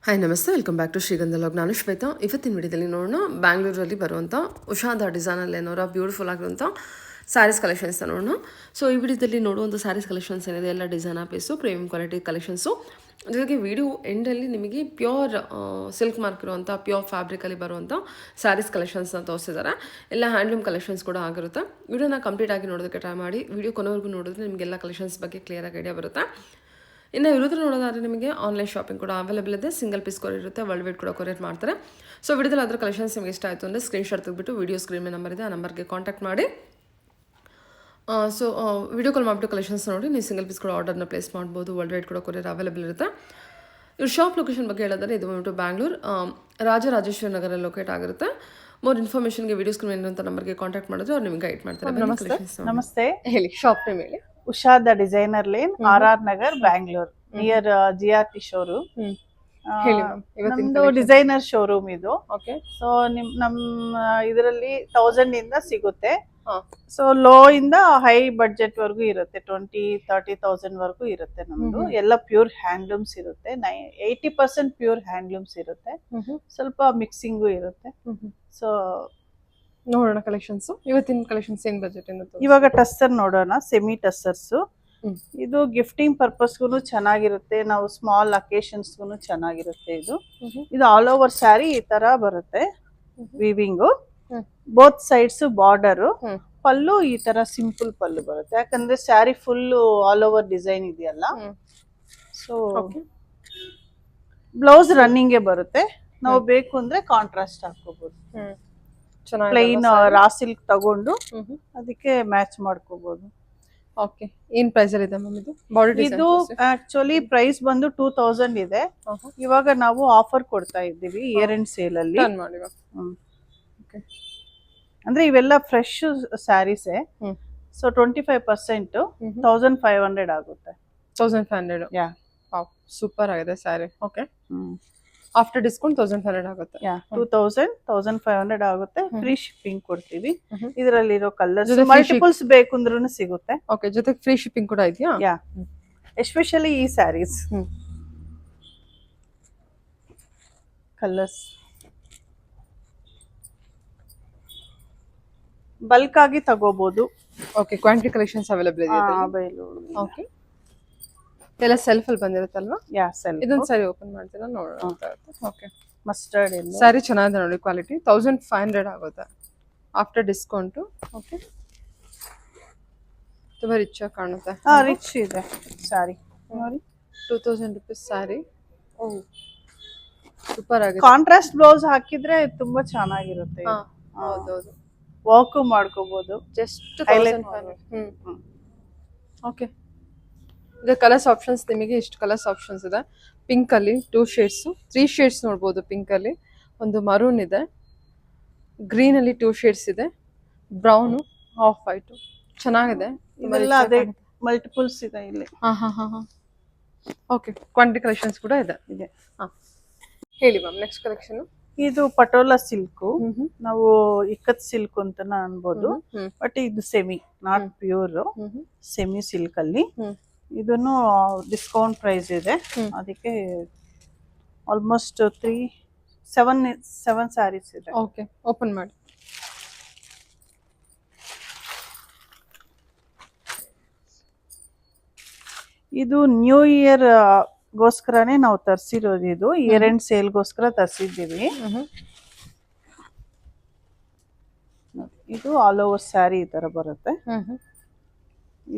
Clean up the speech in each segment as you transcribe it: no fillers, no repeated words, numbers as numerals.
Hi ನಮಸ್ತೆ, welcome back to ಶ್ರೀಗಂಧ log. ನಾನು ಶ್ವೇತಾ. ಇವತ್ತಿನ ವಿಡಿಯೋದಲ್ಲಿ ನೋಡೋಣ ಬ್ಯಾಂಗ್ಳೂರಲ್ಲಿ ಬರುವಂಥ ಉಷಾದ ಡಿಸೈನಲ್ಲಿ ಏನೋರ ಬ್ಯೂಟಿಫುಲ್ ಆಗಿರುವಂಥ ಸ್ಯಾರೀಸ್ ಕಲೆಕ್ಷನ್ಸ್ನ ನೋಡೋಣ. ಸೊ ಈ ವಿಡಿಯೋದಲ್ಲಿ ನೋಡುವಂಥ ಸ್ಯಾರೀಸ್ ಕಲೆಕ್ಷನ್ಸ್ ಏನಿದೆ ಎಲ್ಲ design piece premium quality collections. ಜೊತೆಗೆ ವಿಡಿಯೋ ಎಂಡಲ್ಲಿ ನಿಮಗೆ ಪ್ಯೂರ್ ಸಿಲ್ಕ್ ಮಾರ್ಕ್ ಇರುವಂಥ ಪ್ಯೂರ್ ಫ್ಯಾಬ್ರಿಕಲ್ಲಿ ಬರುವಂಥ ಸ್ಯಾರೀಸ್ ಕಲೆಕ್ಷನ್ಸ್ನ ತೋರಿಸಿದ್ದಾರೆ. ಎಲ್ಲ ಹ್ಯಾಂಡ್ಲೂಮ್ ಕಲೆಕ್ಷನ್ಸ್ ಕೂಡ ಆಗಿರುತ್ತೆ. ವಿಡಿಯೋನ ಕಂಪ್ಲೀಟ್ ಆಗಿ ನೋಡೋದಕ್ಕೆ ಟ್ರೈ ಮಾಡಿ. ವಿಡಿಯೋ ಕೊನೆವರೆಗೂ ನೋಡಿದ್ರೆ ನಿಮಗೆಲ್ಲ ಕಲೆಕ್ಷನ್ಸ್ ಬಗ್ಗೆ ಕ್ಲಿಯರಾಗಿ ಐಡಿಯಾ ಬರುತ್ತೆ. ಇನ್ನು ಇರೋದ್ರ ನೋಡೋದಾದರೆ ನಿಮಗೆ ಆನ್ಲೈನ್ ಶಾಪಿಂಗ್ ಕೂಡ ಅವೈಲೇಬಲ್ ಇದೆ. ಸಿಂಗಲ್ ಪೀಸ್ ಕೊರಿಯರ್ ಇರುತ್ತೆ, ವರ್ಲ್ಡ್ ವೈಡ್ ಕೂಡ ಕೊರಿಯರ್ ಮಾಡ್ತಾರೆ. ಸೊ ವಿಡಿಯೋದಲ್ಲಿ ಅದರ ಕಲೆಕ್ಷನ್ಸ್ ನಿಮಗೆ ಇಷ್ಟ ಆಯಿತು ಅಂದರೆ ಸ್ಕ್ರೀನ್ಶಾಟ್ ತೆಗೆದುಬಿಟ್ಟು ವಿಡಿಯೋ ಸ್ಕ್ರೀನ್ ಮೇಲೆ ನಂಬರ್ ಇದೆ, ಆ ನಂಬರ್ಗೆ ಕಾಂಟ್ಯಾಕ್ಟ್ ಮಾಡಿ. ಸೊ ವಿಡಿಯೋ ಕಾಲ್ ಮಾಡಿಬಿಟ್ಟು ಕಲೆಕ್ಷನ್ಸ್ ನೋಡಿ ನೀವು ಸಿಂಗಲ್ ಪೀಸ್ ಕೂಡ ಆರ್ಡರ್ನ ಪ್ಲೇಸ್ ಮಾಡ್ಬೋದು. ವರ್ಲ್ಡ್ ವೈಡ್ ಕೂಡ ಕೊರಿಯರ್ ಅವೈಲೇಬಲ್ ಇರುತ್ತೆ. ಇವ್ರ ಶಾಪ್ ಲೊಕೇಶನ್ ಬಗ್ಗೆ ಹೇಳಿದ್ರೆ ಇದು ಬಂದ್ಬಿಟ್ಟು ಬ್ಯಾಂಗ್ಳೂರು ರಾಜರಾಜೇಶ್ವರಿ ನಗರಲ್ಲಿ ಲೊಕೇಟ್ ಆಗಿರುತ್ತೆ. ಮೋರ್ ಇನ್ಫಾರ್ಮೇಷನ್ಗೆ ವಿಡಿಯೋ ಸ್ಕ್ರೀನ್ ಇರುವಂಥ ನಂಬರ್ಗೆ ಕಾಂಟ್ಯಾಕ್ಟ್ ಮಾಡಿದ್ರೆ ಅವ್ರು ನಿಮಗೆ ಗೈಡ್ ಮಾಡ್ತಾರೆ. ನಮಸ್ತೆ, ಹೇಳಿ ಶಾಪ್ ನೇಮ್ ಹೇಳಿ. ಉಷಾದ designer lane, RR Nagar, Bangalore, near GRT showroom. ನಮ್ದು ಡಿಸೈನರ್ ಶೋರೂಮ್ ಇದು. ಸೊ ನಮ್ಮ ಇದರಲ್ಲಿ 1000 ಇಂದ ಸಿಗುತ್ತೆ. ಸೊ ಲೋ ಇಂದ ಹೈ ಬಡ್ಜೆಟ್ ವರ್ಗೂ ಇರುತ್ತೆ, 20-30,000 ವರ್ಗೂ ಇರುತ್ತೆ. ನಮ್ದು ಎಲ್ಲ ಪ್ಯೂರ್ ಹ್ಯಾಂಡ್ಲೂಮ್ಸ್ ಇರುತ್ತೆ. 80% ಪ್ಯೂರ್ ಹ್ಯಾಂಡ್ಲೂಮ್ಸ್ ಇರುತ್ತೆ, ಸ್ವಲ್ಪ ಮಿಕ್ಸಿಂಗು ಇರುತ್ತೆ. ಸೊ ನೋಡೋಣ ಕಲೆಕ್ಷನ್ಸ್. ಇವತ್ತಿನ ಕಲೆಕ್ಷನ್ಸ್ ಏನ್ ಬಜೆಟ್ ಇಂದ ಇವಾಗ ಟಸ್ಸರ್ ನೋಡೋಣ. ಸೆಮಿ ಟಸ್ಸರ್ಸ್ ಇದು ಗಿಫ್ಟಿಂಗ್ ಪರ್ಪಸ್ಗೂ ಚೆನ್ನಾಗಿರುತ್ತೆ, ನಾವು ಸ್ಮಾಲ್ ಅಕೇಶನ್ಸ್ಗೂ ಚೆನ್ನಾಗಿರುತ್ತೆ. ಇದು ಆಲ್ ಓವರ್ ಸ್ಯಾರಿ ಈ ತರ ಬರುತ್ತೆ, ವೀವಿಂಗು. ಬೋತ್ ಸೈಡ್ಸ್ ಬಾರ್ಡರ್, ಪಲ್ಲು ಈ ತರ ಸಿಂಪಲ್ ಪಲ್ಲು ಬರುತ್ತೆ, ಯಾಕಂದ್ರೆ sari full all over design ಇದೆಯಲ್ಲ. ಸೊ ಬ್ಲೌಸ್ ರನ್ನಿಂಗ್ ಬರುತ್ತೆ. ನಾವು ಬೇಕು ಅಂದ್ರೆ ಕಾಂಟ್ರಾಸ್ಟ್ ಹಾಕೋಬಹುದು. ಪ್ಲೈನ್ ರಾ ಸಿಲ್ಕ್ ತಗೊಂಡು ಅದಕ್ಕೆ ಮ್ಯಾಚ್ ಮಾಡ್ಕೋಬಹುದು. ಓಕೆ, ಏನ್ ಪ್ರೈಸ್ ಇದೆ ಮ್ಯಾಮ್ ಇದು? ಬಾಡಿ ಇದು ಆಕ್ಚುಲಿ ಪ್ರೈಸ್ ಬಂದು 2000 ಇದೆ. ಇವಾಗ ನಾವು ಆಫರ್ ಕೊಡ್ತಾ ಇದ್ದೀವಿ ಇಯರ್ ಎಂಡ್ ಸೇಲ್ ಅಲ್ಲಿ. ಅಂದ್ರೆ ಇವೆಲ್ಲ ಫ್ರೆಶ್ ಸ್ಯಾರೀಸ್. ಸೊ 25% 1500 ಆಗುತ್ತೆ. 1500. ಯಾ, ಸೂಪರ್ ಆಗಿದೆ ಸ್ಯಾರಿ. ಓಕೆ, ಆಫ್ಟರ್ ಡಿಸ್ಕೌಂಟ್ 1500 ಆಗುತ್ತೆ. 1500 ಆಗುತ್ತೆ. ಫ್ರೀ ಶಿಪ್ಪಿಂಗ್ ಕೊಡ್ತೀವಿ. ಇದರಲ್ಲಿರೋ ಕಲರ್ಸ್ ಮಲ್ಟಿಪಲ್ಸ್ ಬೇಕು ಅಂದ್ರೂ ಸಿಗುತ್ತೆ. ಓಕೆ, ಜೊತೆಗೆ ಫ್ರೀ ಶಿಪ್ಪಿಂಗ್ ಕೂಡ ಇದೆಯಾ? ಯಾ, ಎಸ್ಪೆಷಲಿ ಈ ಸ್ಯಾರೀಸ್ ಕಲರ್ಸ್ ಬಲ್ಕ್ ಆಗಿ ತಗೋಬಹುದು. ಓಕೆ, ಕ್ವಾಂಟಿಟಿ ಕಲೆಕ್ಷನ್ಸ್ ಅವೈಲೇಬಲ್ ಇದೆ. ಓಕೆ, ಎಲ್ಲ ಸೆಲ್ಫ್ ಅಲ್ಲಿ ಬಂದಿರುತ್ತಲ್ವಾ? ಯಾ, ಸೆಲ್ಫ್. ಇದೊಂದು ಸಾರಿ ಓಪನ್ ಮಾಡ್ತೀರಾ ನೋಡೋಣ. ಓಕೆ, ಮಸ್ಟರ್ಡ್ ಸ್ಯಾರಿ ಚೆನ್ನಾಗಿದೆ ನೋಡಿ, ಕ್ವಾಲಿಟಿ 1500 ಆಗುತ್ತೆ ಆಫ್ಟರ್ ಡಿಸ್ಕೌಂಟ್. ಓಕೆ, ತುಂಬಾ ರಿಚ್ ಆಗಿ ಕಾಣುತ್ತೆ. ರಿಚ್ ಇದೆ ಸ್ಯಾರಿ ನೋಡಿ. 2000 ರೂಪೀಸ್ ಸ್ಯಾರಿ. ಓ, ಸೂಪರ್ ಆಗಿದೆ. ಕಾಂಟ್ರಾಸ್ಟ್ ಬ್ಲೌಸ್ ಹಾಕಿದ್ರೆ ತುಂಬಾ ಚೆನ್ನಾಗಿರುತ್ತೆ. ಹೌದೌದು, ವರ್ಕ್ ಮಾಡ್ಕೋಬಹುದು. ಜಸ್ಟ್ 1500. ಓಕೆ, ಇದು ಕಲರ್ಸ್ ಆಪ್ಷನ್ಸ್ ನಿಮಗೆ ಇಷ್ಟು ಕಲರ್ಸ್ ಆಪ್ಷನ್ಸ್ ಇದೆ. ಪಿಂಕ್ ಅಲ್ಲಿ 2 ಶೇಡ್ಸ್, 3 ಶೇಡ್ಸ್ ನೋಡ್ಬೋದು. ಪಿಂಕ್ ಅಲ್ಲಿ ಒಂದು ಮರೂನ್ ಇದೆ, ಗ್ರೀನ್ ಅಲ್ಲಿ 2 ಶೇಡ್ಸ್ ಇದೆ, ಬ್ರೌನ್, ಆಫ್ ವೈಟ್. ಚೆನ್ನಾಗಿದೆ. ಇವೆಲ್ಲ ಅದೇ ಮಲ್ಟಿಪಲ್ಸ್ ಇದೆ ಇಲ್ಲಿ. ಓಕೆ, ಕ್ವಾಂಟಿಟಿ ಕಲೆಕ್ಷನ್ಸ್ ಕೂಡ ಇದೆ. ಹೇಳಿ ಮ್ಯಾಮ್, ನೆಕ್ಸ್ಟ್ ಕಲೆಕ್ಷನ್. ಇದು ಪಟೋಲಾ ಸಿಲ್ಕ್. ನಾವು ಇಕ್ಕತ್ ಸಿಲ್ಕ್ ಅಂತ ಅನ್ಬೋದು, ಬಟ್ ಇದು semi, not pure, semi silk ಅಲ್ಲಿ. ಇದನ್ನು ಡಿಸ್ಕೌಂಟ್ ಪ್ರೈಸ್ ಇದೆ, ಅದಕ್ಕೆ ಆಲ್ಮೋಸ್ಟ್ 7 ಸ್ಯಾರೀಸ್ ಇದೆ. ಓಕೆ, ಓಪನ್ ಮಾಡಿ. ಇದು ನ್ಯೂ ಇಯರ್ ಗೋಸ್ಕರನೇ ನಾವು ತರಿಸಿರೋದು. ಇದು ಇಯರ್ ಎಂಡ್ ಸೇಲ್ಗೋಸ್ಕರ ತರಿಸಿದ್ದೀವಿ. ಇದು ಆಲ್ ಓವರ್ ಸ್ಯಾರಿ ಈ ತರ ಬರುತ್ತೆ.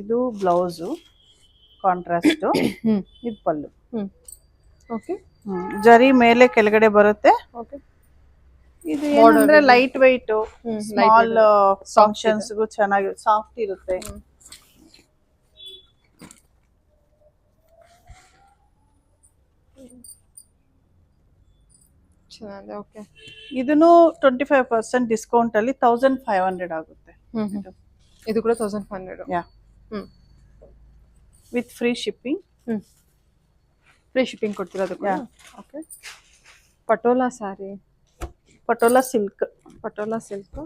ಇದು ಬ್ಲೌಸು ಕಾಂಟ್ರಾಸ್ಟ್, ಇದು ಪಲ್ಲು. ಓಕೆ, ಜರಿ ಮೇಲೆ ಕೆಳಗಡೆ ಬರುತ್ತೆ. ಓಕೆ, ಇದು ಏನಂದ್ರೆ ಲೈಟ್ ವೈಟ್, ಸ್ಮಾಲ್ ಫಂಕ್ಷನ್ಸ್ಗೂ ಚೆನ್ನಾಗಿ ಸಾಫ್ಟ್ ಇರುತ್ತೆ. ಓಕೆ, ಇದನ್ನು 25% ಡಿಸ್ಕೌಂಟ್ ಅಲ್ಲಿ 1500 ಆಗುತ್ತೆ. ಇದು ಕೂಡ 1500. Yeah, with free shipping. Free shipping ಕೊಡ್ತೀರಾ? Okay, Patola sari, Patola silk. Patola silk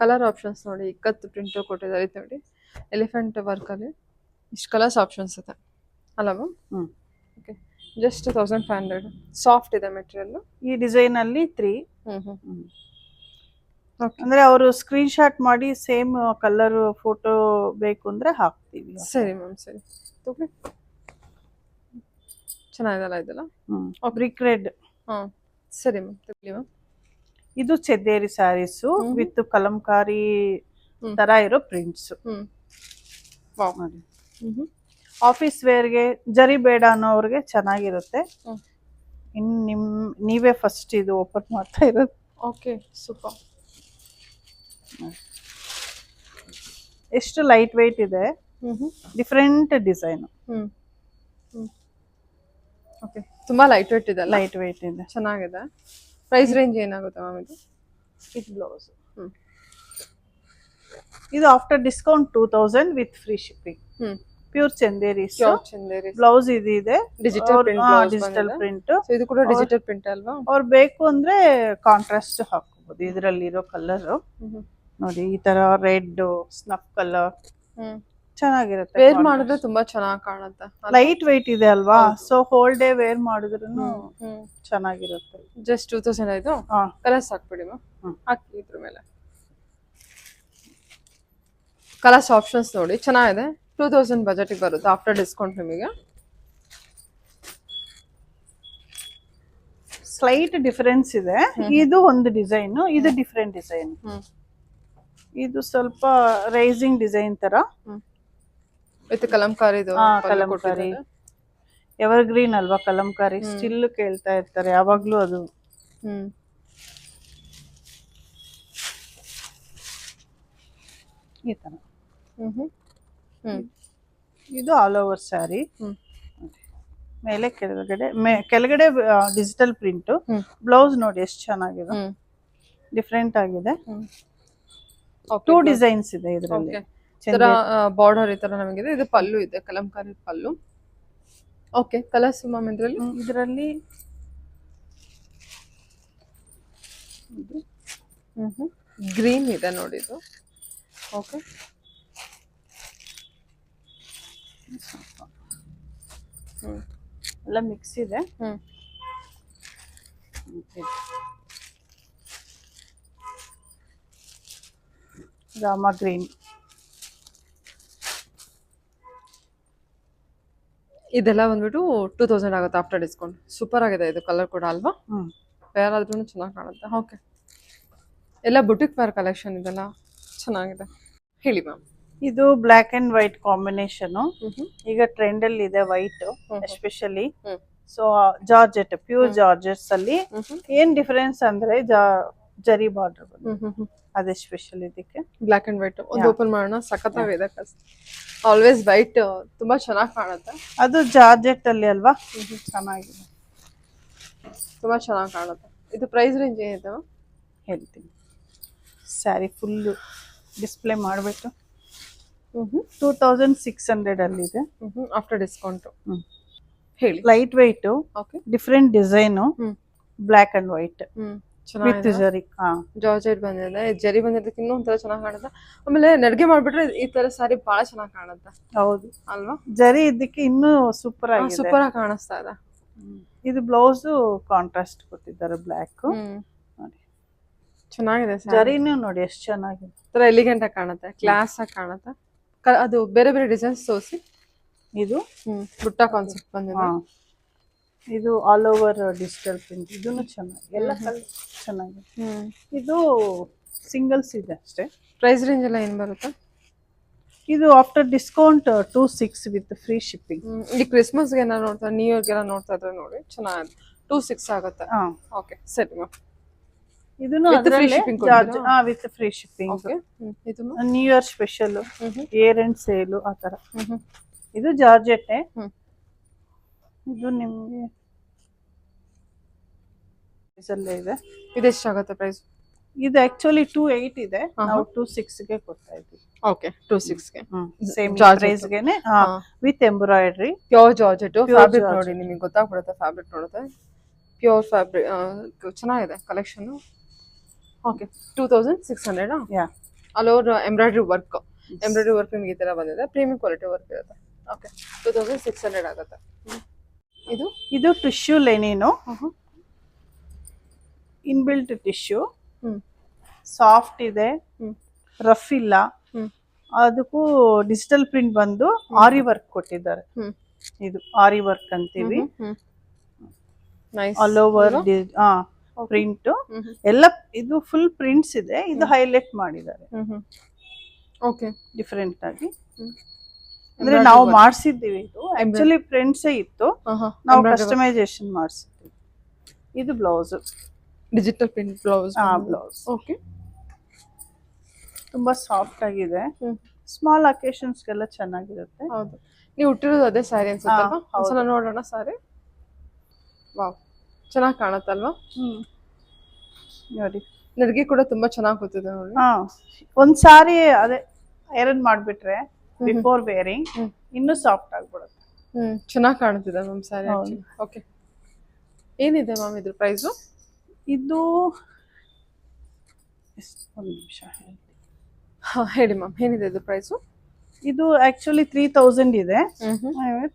colour options ನೋಡಿ, ಇಕ್ಕತ್ತು ಪ್ರಿಂಟ್ ಕೊಟ್ಟಿದ್ದಾರೆ ನೋಡಿ, ಎಲಿಫೆಂಟ್ ವರ್ಕ್ ಅಲ್ಲಿ ಇಷ್ಟು ಕಲರ್ಸ್ ಆಪ್ಷನ್ಸ್ ಇದೆ ಅಲ್ಲ ma'am? Hmm. Okay, just 1500 soft ಇದೆ ಮೆಟೀರಿಯಲ್. ಈ ಡಿಸೈನ್ ಅಲ್ಲಿ 3. ಓಕೆ ಅಂದ್ರೆ ಅವರು ಸ್ಕ್ರೀನ್ ಶಾಟ್ ಮಾಡಿ ಸೇಮ್ ಕಲರ್ ಫೋಟೋ ಬೇಕು ಅಂದ್ರೆ ಹಾಕ್ತೀವಿ. ಸರಿ ಮ್ಯಾಮ್ ಸರಿ ತಗೊಳ್ಳಿ. ಚೆನ್ನಾಗಿದಲ್ಲ ಇದೆಲ್ಲ. Brick red. ಸರಿ ಮ್ಯಾಮ್ ತಗೊಳ್ಳಿ ಮ್ಯಾಮ್. ಇದು ಚೆದ್ದೇರಿ ಸ್ಯಾರೀಸ್ ವಿತ್ ಕಲಂಕಾರಿ ತರ ಇರೋ ಪ್ರಿಂಟ್ಸ್. ನೋಡಿ ಆಫೀಸ್ ವೇರ್ಗೆ ಜರಿ ಬೇಡ ಅನ್ನೋರ್ಗೆ ಚೆನ್ನಾಗಿರುತ್ತೆ. ಇನ್ ನೀವೇ ಫಸ್ಟ್ ಇದು ಓಪನ್ ಮಾಡ್ತಾ ಇರೋದು. Okay super. ಎಷ್ಟು ಲೈಟ್ ವೆಯ್ಟ್ ಇದೆ, ಡಿಫ್ರೆಂಟ್ ಡಿಸೈನ್. ಓಕೆ ತುಂಬಾ ಲೈಟ್ ವೇಟ್ ಇದೆ. ಲೈಟ್ ವೆಯ್ಟ್ ಇದೆ, ಚೆನ್ನಾಗಿದೆ. ಪ್ರೈಸ್ ರೇಂಜ್ ಏನಾಗುತ್ತೆ ಮ್ಯಾಮ್ ಇದು? ಇದು ಬ್ಲೌಸ್. ಇದು after discount 2000 with free shipping. Pure Chanderi blouse ಇದೆ. Digital print. ಇದು ಕೂಡ ಡಿಜಿಟಲ್ ಪ್ರಿಂಟ್ ಅಲ್ವಾ? ಅವ್ರು ಬೇಕು ಅಂದ್ರೆ ಕಾಂಟ್ರಾಸ್ಟ್ ಹಾಕೋಬಹುದು. ಇದರಲ್ಲಿರೋ ಕಲರ್ ನೋಡಿ, ಈ ತರ ರೆಡ್ ಸ್ನಫ್ ಕಲರ್ ಚೆನ್ನಾಗಿರುತ್ತೆ. ವೇರ್ ಮಾಡಿದ್ರೆ ತುಂಬಾ ಚೆನ್ನಾಗಿ ಕಾಣುತ್ತೆ. ಲೈಟ್ ವೆಯ್ಟ್ ಇದೆ ಅಲ್ವಾ, ಸೊ ಹೋಲ್ ಡೇ ವೇರ್ ಮಾಡಿದ್ರು ಚೆನ್ನಾಗಿರುತ್ತೆ. ಜಸ್ಟ್ 2000 ಆಯ್ತು. ಕಲರ್ಸ್ ಹಾಕ್ಬಿಡಿ ಮ್ಯಾಮ್. ಹಾಕಿ ಇದ್ರ ಮೇಲೆ ಕಲರ್ಸ್ ಆಪ್ಷನ್ಸ್ ನೋಡಿ, ಚೆನ್ನಾಗಿದೆ. 2000 ಬಜೆಟ್ಗೆ ಬರುತ್ತೆ ಆಫ್ಟರ್ ಡಿಸ್ಕೌಂಟ್. ನಿಮಗೆ ಸ್ಲೈಟ್ ಡಿಫರೆನ್ಸ್ ಇದೆ. ಇದು ಒಂದು ಡಿಸೈನ್, ಇದು ಡಿಫರೆಂಟ್ ಡಿಸೈನ್. ಇದು ಸ್ವಲ್ಪ ರೈಸಿಂಗ್ ಡಿಸೈನ್ ತರ with Kalamkari. Kalamkari ever green ಅಲ್ವಾ ಕಲಂಕಾರಿ, ಸ್ಟಿಲ್ ಕೇಳ್ತಾ ಇರ್ತಾರೆ ಯಾವಾಗ್ಲೂ ಅದು. ಈ ತರ ಇದು ಆಲ್ ಓವರ್ ಸ್ಯಾರಿ. ಮೇಲೆ ಕೆಳಗಡೆ ಡಿಜಿಟಲ್ ಪ್ರಿಂಟ್. ಬ್ಲೌಸ್ ನೋಡಿ ಎಷ್ಟು ಚೆನ್ನಾಗಿದೆ, ಡಿಫ್ರೆಂಟ್ ಆಗಿದೆ. 2 ಡಿಸೈನ್ಸ್ ಇದೆ ಇದರಲ್ಲಿ. ಬಾರ್ಡರ್ ಈ ತರ ನಮಗಿದೆ. ಇದು ಪಲ್ಲು ಇದೆ, ಕಲಂಕಾರಿ ಪಲ್ಲು. ಓಕೆ ಕಲರ್ಸ್ ಮ್ಯಾಮ್ ಇದರಲ್ಲಿ ಗ್ರೀನ್ ಇದೆ ನೋಡಿ ಇದು. ಓಕೆ ಎಲ್ಲ ಮಿಕ್ಸ್ ಇದೆ. ರಾಮಾ ಗ್ರೀನ್. ಇದೆಲ್ಲ ಬಂದ್ಬಿಟ್ಟು 2000 ಆಗುತ್ತೆ ಆಫ್ಟರ್ ಡಿಸ್ಕೌಂಟ್. ಸೂಪರ್ ಆಗಿದೆ ಇದು ಕಲರ್ ಕೂಡ ಅಲ್ವಾ? ವೇರ್ ಆದ್ರೂ ಚೆನ್ನಾಗಿ ಕಾಣುತ್ತೆ. ಓಕೆ ಎಲ್ಲ ಬುಟಿಕ್ ವೇರ್ ಕಲೆಕ್ಷನ್ ಇದೆಲ್ಲ ಚೆನ್ನಾಗಿದೆ. ಹೇಳಿ ಮ್ಯಾಮ್. ಇದು ಬ್ಲಾಕ್ ಅಂಡ್ ವೈಟ್ ಕಾಂಬಿನೇಷನ್. ಈಗ ಟ್ರೆಂಡ್ ಅಲ್ಲಿ ಇದೆ white especially. So georgette, pure georgettes ಅಲ್ಲಿ ಏನ್ ಡಿಫರೆನ್ಸ್ ಅಂದ್ರೆ ಜರಿ ಬಾರ್ಡರ್ ಅದೇ ಸ್ಪೆಷಲ್. ಇದಕ್ಕೆ ಬ್ಲಾಕ್ ಅಂಡ್ ವೈಟ್ ಒಂದು ಓಪನ್ ಮಾಡೋಣ. ಸಖತ್ತಾಗಿದೆ. ಆಲ್ವೇಸ್ ವೈಟ್ ತುಂಬಾ ಚೆನ್ನಾಗಿ ಕಾಣುತ್ತೆ. ಅದು ಜಾರ್ಜೆಟ್ ಅಲ್ಲಿ ಅಲ್ವಾ, ಚೆನ್ನಾಗಿದೆ, ತುಂಬಾ ಚೆನ್ನಾಗಿ ಕಾಣುತ್ತೆ. ಇದು ಪ್ರೈಸ್ ರೇಂಜ್ ಏನಿದೆ ಹೇಳ್ತೀನಿ. ಸ್ಯಾರಿ ಫುಲ್ ಡಿಸ್ಪ್ಲೇ ಮಾಡ್ಬಿಟ್ಟು 2600 ಅಲ್ಲಿ ಇದೆ ಆಫ್ಟರ್ ಡಿಸ್ಕೌಂಟ್. ಹೇಳಿ. Light weight, different design, black and white with zari. Georgette ಬಂದಿದೆ, ಜರಿ ಬಂದಿದ್ದಕ್ಕೆ ಇನ್ನೂ ಒಂಥರ ಚೆನ್ನಾಗಿ ಕಾಣುತ್ತೆ. ಆಮೇಲೆ ನಡ್ಗೆ ಮಾಡ್ಬಿಟ್ರೆ ಈ ತರ ಸ್ಯಾರಿ ಬಹಳ ಚೆನ್ನಾಗಿ ಕಾಣುತ್ತೆ. ಹೌದು ಅಲ್ವಾ? ಜರಿ ಇದಕ್ಕೆ ಇನ್ನೂ ಸೂಪರ್ ಆಗಿ ಕಾಣಿಸ್ತಾ ಇದೆ. ಇದು ಬ್ಲೌಸ್ ಕಾಂಟ್ರಾಸ್ಟ್ ಕೊಟ್ಟಿದ್ದಾರೆ ಬ್ಲಾಕ್. ನೋಡಿ ಚೆನ್ನಾಗಿದೆ. ಜರಿನೂ ನೋಡಿ ಎಷ್ಟು ಚೆನ್ನಾಗಿದೆ, ತರ ಎಲಿಗೆಂಟ್ ಆಗಿ ಕಾಣುತ್ತೆ, ಕ್ಲಾಸ್ ಆಗಿ ಕಾಣುತ್ತೆ. ಅದು ಬೇರೆ ಬೇರೆ ಡಿಸೈನ್ಸ್ ತೋರಿಸಿ. ಇದು ಬುಟ್ಟ ಕಾನ್ಸೆಪ್ಟ್ ಬಂದಿದೆ. ಇದು ಆಲ್ ಓವರ್ ಡಿಜಿಟಲ್ ಪ್ರಿಂಟ್. ಇದನ್ನು ಚೆನ್ನಾಗಿ, ಎಲ್ಲ ಕಲರ್ ಚೆನ್ನಾಗಿದೆ. ಇದು ಸಿಂಗಲ್ಸ್ ಇದೆ ಅಷ್ಟೇ. ಪ್ರೈಸ್ ರೇಂಜ್ ಎಲ್ಲ ಏನ್ ಬರುತ್ತೆ? ಇದು after discount 2600 with free shipping. ಈ ಕ್ರಿಸ್ಮಸ್ಗೆ ಏನೋ ನೋಡ್ತಾ, ನ್ಯೂ ಇಯರ್ಗೆಲ್ಲ ನೋಡ್ತಾ ಇದ್ರೆ ನೋಡಿ ಚೆನ್ನಾಗಿದೆ. 2600 ಆಗುತ್ತೆ. ಓಕೆ ಸರಿ ಮ್ಯಾಮ್. ಇದನ್ನು ವಿತ್ ಫ್ರೀ ಶಿಪ್ಪಿಂಗ್. ಇದು new year special, year end sale ಆ ತರ. ಇದು ಜಾರ್ಜೆಟ್. ಇದು ನಿಮ್ಗೆ ಇದೆ. ಇದೆಷ್ಟಾಗುತ್ತೆ ಪ್ರೈಸ್? ಇದು ಆಕ್ಚುಲಿ 2800 ಇದೆ, ನಾವು 2600 ಗೆ ಕೊಡ್ತಾ ಇದ್ದೀವಿ. ಓಕೆ 2600 ಗೆ same price ಗೆನೆ with embroidery. Pure georgette fabric ನೋಡಿ, ನಿಮಗೆ ಗೊತ್ತಾಗ್ಬಿಡುತ್ತೆ ಫ್ಯಾಬ್ರಿಕ್ ನೋಡುತ್ತೆ. ಪ್ಯೂರ್ ಫ್ಯಾಬ್ರಿಕ್ ಚೆನ್ನಾಗಿದೆ collection. Okay 2600. All over embroidery work. ನಿಮಗೆ ಈ ತರ ಬಂದಿದೆ. ಪ್ರೀಮಿಯಂ ಕ್ವಾಲಿಟಿ ವರ್ಕ್ ಇರುತ್ತೆ. ಓಕೆ 2600 ಆಗುತ್ತೆ. ಇದು ಇದು ಟಿಶ್ಯೂ ಲೆನಿನು, ಇನ್ಬಿಲ್ಟ್ ಟಿಶ್ಯೂ, ಸಾಫ್ಟ್ ಇದೆ, ರಫ್ ಇಲ್ಲ. ಅದಕ್ಕೂ ಡಿಜಿಟಲ್ ಪ್ರಿಂಟ್ ಬಂದು ಆರಿ ವರ್ಕ್ ಕೊಟ್ಟಿದ್ದಾರೆ. ಇದು ಆರಿ ವರ್ಕ್ ಅಂತೀವಿ. ಆಲ್ ಓವರ್ ಪ್ರಿಂಟ್ ಎಲ್ಲ ಇದು ಫುಲ್ ಪ್ರಿಂಟ್ಸ್ ಇದೆ. ಇದು ಹೈಲೈಟ್ ಮಾಡಿದ್ದಾರೆ ಡಿಫರೆಂಟ್ ಆಗಿ. ಅಂದ್ರೆ ನಾವು ಮಾಡಿಸಿದ್ದೀವಿ. ಇದು ಆಕ್ಚುಲಿ ಪ್ರಿಂಟ್ಸೇ ಇತ್ತು, ನಾವು ಕಸ್ಟಮೈಸೇಷನ್ ಮಾಡಿಸಿದ್ವಿ. ಇದು blouse, digital print blouse. Blouse okay, ತುಂಬಾ ಸಾಫ್ಟ್ ಆಗಿದೆ. ಸ್ಮಾಲ್ ಅಕೇಶನ್ಸ್ಗೆಲ್ಲ ಚೆನ್ನಾಗಿರುತ್ತೆ. ಹೌದು, ನೀವು ಹುಟ್ಟಿರೋದು ಅದೇ ಸ್ಯಾರಿ ಅನ್ಸುತ್ತಲ್ವಾ? ಒಂದ್ಸಲ ನೋಡೋಣ ಸ್ಯಾರಿ. ವಾವ್, ಚೆನ್ನಾಗಿ ಕಾಣುತ್ತಲ್ವಾ? ನೋಡಿ, ನಡಿಗೆ ಕೂಡ ತುಂಬಾ ಚೆನ್ನಾಗಿ ಕೂತಿದೆ ನೋಡಿ. ಒಂದ್ ಸಾರಿ ಅದೇ ಐರನ್ ಮಾಡ್ಬಿಟ್ರೆ ಬಿಫೋರ್ ವೇರಿಂಗ್ ಇನ್ನೂ ಸಾಫ್ಟ್ ಆಗ್ಬಿಡುತ್ತೆ. ಚೆನ್ನಾಗಿ ಕಾಣುತ್ತಿದೆ ಮ್ಯಾಮ್ ಸ್ಯಾರಿ. ಓಕೆ, ಏನಿದೆ ಮ್ಯಾಮ್ ಇದ್ರ ಪ್ರೈಸು? ಇದು ಒಂದು ನಿಮಿಷ ಹೇಳಿ ಮ್ಯಾಮ್, ಏನಿದೆ ಇದು ಪ್ರೈಸು? ಇದು ಆಕ್ಚುಲಿ 3000 ಇದೆ.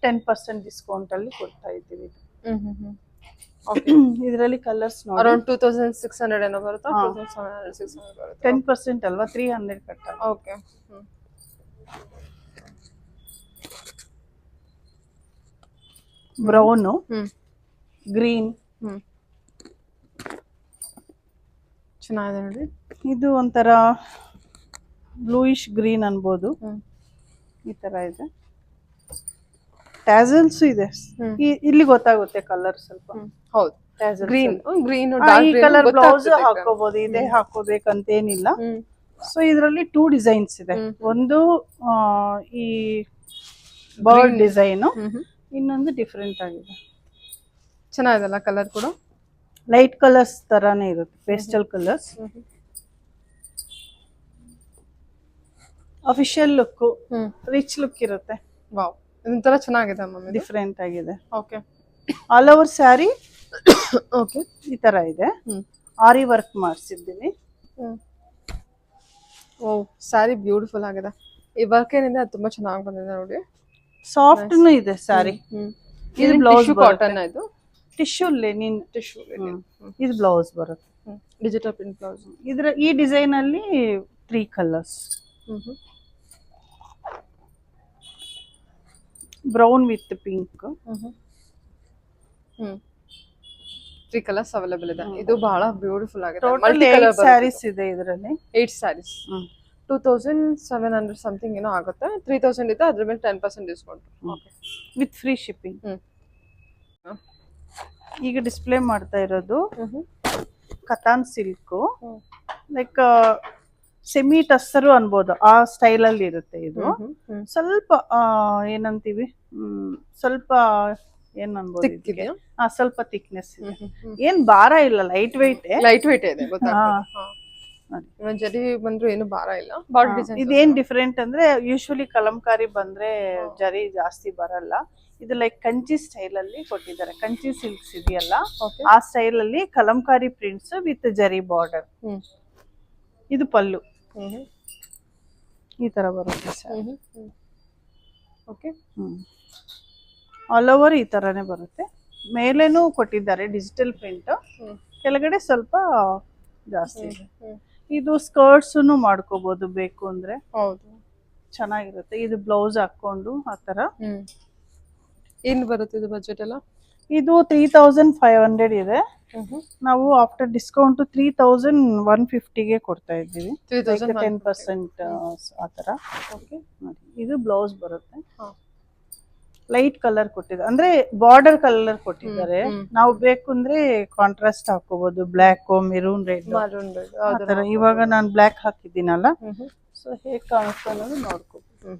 10% ಡಿಸ್ಕೌಂಟ್ ಅಲ್ಲಿ ಕೊಡ್ತಾ ಇದ್ದೀವಿ. ಇದರಲ್ಲಿ ಕಲರ್ಸ್ ನೋಡಿ, ಅರೌಂಡ್ 2600 ಏನೋ ಬರುತ್ತಾ? 2700-600 ಬರುತ್ತೆ. 10% ಅಲ್ವಾ, 300 ಕಟ್ಟ. ಓಕೆ, ಬ್ರೌನು, ಗ್ರೀನ್, ಚೆನ್ನಾಗಿದೆ ನೋಡಿ. ಇದು ಒಂಥರ ಬ್ಲೂಯಿಶ್ ಗ್ರೀನ್ ಅನ್ಬೋದು. ಈ ತರ ಇದೆ. ಟ್ಯಾಸಲ್ಸ್ ಇದೆ, ಇಲ್ಲಿ ಗೊತ್ತಾಗುತ್ತೆ ಕಲರ್ ಸ್ವಲ್ಪ. ಹೌದು, ಗ್ರೀನ್ ಗ್ರೀನ್ ಈ ಕಲರ್ ಬ್ಲೌಸ್ ಹಾಕೋಬಹುದು, ಇದೇ ಹಾಕೋಬೇಕಂತೇನಿಲ್ಲ. ಸೊ ಇದರಲ್ಲಿ 2 ಡಿಸೈನ್ಸ್ ಇದೆ. ಒಂದು ಈ ಬರ್ಡ್ ಡಿಸೈನ್, ಇನ್ನೊಂದು ಡಿಫ್ರೆಂಟ್ ಆಗಿದೆ. ಚೆನ್ನಾಗಿದೆಲ್ಲ ಕಲರ್ ಕೂಡ. ಲೈಟ್ ಕಲರ್ಸ್ ತರಾನೇ ಇರುತ್ತೆ, pastel colours. Official look, rich look ಇರುತ್ತೆ. ವಾವ್, ಇದೊಂಥರ ಚೆನ್ನಾಗಿದೆ ಮ್ಯಾಮ್, ಡಿಫ್ರೆಂಟ್ ಆಗಿದೆ. Okay, all over sari okay ಈ ತರ ಇದೆ. ಆರಿ ವರ್ಕ್ ಮಾಡಿಸಿದ್ದೀನಿ. ಓ, ಸ್ಯಾರಿ ಬ್ಯೂಟಿಫುಲ್ ಆಗಿದೆ. ಈ ವರ್ಕ್ ಏನಿದೆ ಅದು ತುಂಬಾ ಚೆನ್ನಾಗಿ ಬಂದಿದೆ ನೋಡಿ. ಸಾಫ್ಟ್ ಇದೆ ಸ್ಯಾರಿ. ಇದು ಬ್ಲೌಸ್ ಕಾಟನ್, ಇದು ಟಿಶ್ಯೂ ಲೆನಿನ್. ಟಿಶ್ಯೂ, ಇದು ಬ್ಲೌಸ್ ಬರುತ್ತೆ, ಡಿಜಿಟಲ್ ಪ್ರಿಂಟ್ ಬ್ಲೌಸ್. ಈ ಡಿಸೈನ್ ಅಲ್ಲಿ 3 colours. Brown with pink. 3 colours available ಇದೆ. ಇದು ಬಹಳ ಬ್ಯೂಟಿಫುಲ್ ಆಗಿದೆ. ಟೋಟಲ್ 8 ಸ್ಯಾರೀಸ್ ಇದೆ ಇದರಲ್ಲಿ. 8 ಸ್ಯಾರೀಸ್ 2700 ಸಮಥಿಂಗ್ ಏನೋ ಆಗುತ್ತೆ. 3000 ಇದೆ, ಅದ್ರ ಮೇಲೆ 10% ಡಿಸ್ಕೌಂಟ್ ವಿತ್ ಫ್ರೀ ಶಿಪ್ಪಿಂಗ್. ಈಗ ಡಿಸ್ಪ್ಲೇ ಮಾಡ್ತಾ ಇರೋದು ಕತಾನ್ ಸಿಲ್ಕ್, ಲೈಕ್ ಸೆಮಿ ಟಸ್ಸರು ಅನ್ಬೋದು, ಆ ಸ್ಟೈಲ್ ಅಲ್ಲಿ ಇರುತ್ತೆ. ಇದು ಸ್ವಲ್ಪ ಏನಂತೀವಿ, ಸ್ವಲ್ಪ ಏನ್ ಅನ್ಬೋದು, ಸ್ವಲ್ಪ ಥಿಕ್ನೆಸ್ ಇದೆ. ಏನ್ ಭಾರ ಇಲ್ಲ, ಲೈಟ್ ವೆಯ್ಟ್ ಇದೆ. ಜರಿ ಬಂದ್ರು ಏನು ಭಾರ ಇಲ್ಲ. ಇದೇನ್ ಡಿಫ್ರೆಂಟ್ ಅಂದ್ರೆ, ಯೂಶುವಲಿ ಕಲಂಕಾರಿ ಬಂದ್ರೆ ಜರಿ ಜಾಸ್ತಿ ಬರಲ್ಲ. ಇದು ಲೈಕ್ ಕಂಚಿ ಸ್ಟೈಲ್ ಅಲ್ಲಿ ಕೊಟ್ಟಿದ್ದಾರೆ. ಕಂಚಿ ಸಿಲ್ಕ್ಸ್ ಇದೆಯಲ್ಲ, ಆ ಸ್ಟೈಲ್ ಅಲ್ಲಿ ಕಲಂಕಾರಿ ಪ್ರಿಂಟ್ಸ್ ವಿತ್ ಜರಿ ಬಾರ್ಡರ್. ಇದು ಪಲ್ಲು ಈ ತರ ಬರುತ್ತೆ ಸರ್. ಓಕೆ, ಆಲ್ ಓವರ್ ಈ ತರಾನೇ ಬರುತ್ತೆ. ಮೇಲೇನೂ ಕೊಟ್ಟಿದ್ದಾರೆ ಡಿಜಿಟಲ್ ಪ್ರಿಂಟ್, ಕೆಳಗಡೆ ಸ್ವಲ್ಪ ಜಾಸ್ತಿ ಇದೆ. ಇದು ಸ್ಕರ್ಟ್ಸ್ ಮಾಡ್ಕೋಬಹುದು ಬೇಕು ಅಂದ್ರೆ. ಹೌದು, ಚೆನ್ನಾಗಿರುತ್ತೆ. ಇದು ಬ್ಲೌಸ್ ಹಾಕೊಂಡು ಆ ತರ. ಏನ್ ಬರುತ್ತೆ ಇದು ಬಜೆಟ್ ಎಲ್ಲ? ಇದು 3500 ಇದೆ. ನಾವು ಆಫ್ಟರ್ ಡಿಸ್ಕೌಂಟ್ 3150ಗೆ ಕೊಡ್ತಾ ಇದ್ದೀವಿ, 10% ಆತರ. ಇದು ಬ್ಲೌಸ್ ಬರುತ್ತೆ, ಲೈಟ್ ಕಲರ್ ಕೊಟ್ಟಿದ್ದಾರೆ, ಅಂದ್ರೆ ಬಾರ್ಡರ್ ಕಲರ್ ಕೊಟ್ಟಿದ್ದಾರೆ. ನಾವು ಬೇಕು ಅಂದ್ರೆ ಕಾಂಟ್ರಾಸ್ಟ್ ಹಾಕೋಬಹುದು, ಬ್ಲಾಕ್, ಮೆರೂನ್, ರೆಡ್ ಆತರ. ಇವಾಗ ನಾನು ಬ್ಲಾಕ್ ಹಾಕಿದ್ದೀನಲ್ಲ, ಸೊ ಹೇಗ್ ಕಾಣಿಸ್ತಾ ಅನ್ನೋದು ನೋಡ್ಕೋಬಹುದು.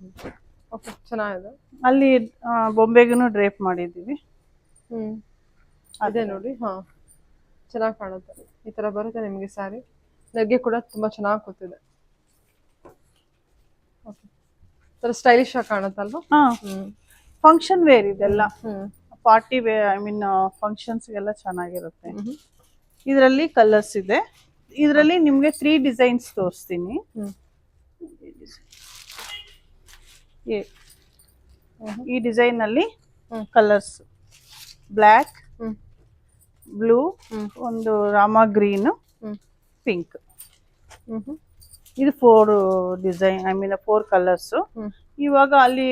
ಚೆನ್ನಾಗಿದೆ. ಅಲ್ಲಿ ಬೊಂಬೆಗೂ ಡ್ರೇಪ್ ಮಾಡಿದ್ದೀವಿ. ಅದೇ ನೋಡಿ, ಚೆನ್ನಾಗಿ ಕಾಣುತ್ತೆ. ಈ ತರ ಬರುತ್ತೆ ನಿಮಗೆ ಸ್ಯಾರಿ. ನಗ್ಗೆ ಕೂಡ ತುಂಬಾ ಚೆನ್ನಾಗಿ ಕೂತಿದೆ. ಸ್ಟೈಲಿಶ್ ಆಗಿ ಕಾಣುತ್ತಲ್ವಾ? ಫಂಕ್ಷನ್ ವೇರ್ ಇದೆಲ್ಲ, ಪಾರ್ಟಿ ವೇರ್, ಐ ಮೀನ್ ಫಂಕ್ಷನ್ಸ್ಗೆಲ್ಲ ಚೆನ್ನಾಗಿರುತ್ತೆ. ಇದರಲ್ಲಿ ಕಲರ್ಸ್ ಇದೆ. ಇದರಲ್ಲಿ ನಿಮ್ಗೆ 3 ಡಿಸೈನ್ಸ್ ತೋರಿಸ್ತೀನಿ. ಈ ಡಿಸೈನ್ ಅಲ್ಲಿ ಕಲರ್ಸ್ ಬ್ಲ್ಯಾಕ್, ಹ್ಮ್ ಬ್ಲೂ, ಹ್ಮ್ ಒಂದು ರಾಮ ಗ್ರೀನ್, ಹ್ಮ್ ಪಿಂಕ್. ಹ್ಮ್ ಹ್ಮ್ ಇದು 4 ಡಿಸೈನ್, ಐ ಮೀನ್ 4 ಕಲರ್ಸ್. ಹ್ಮ್ ಇವಾಗ ಅಲ್ಲಿ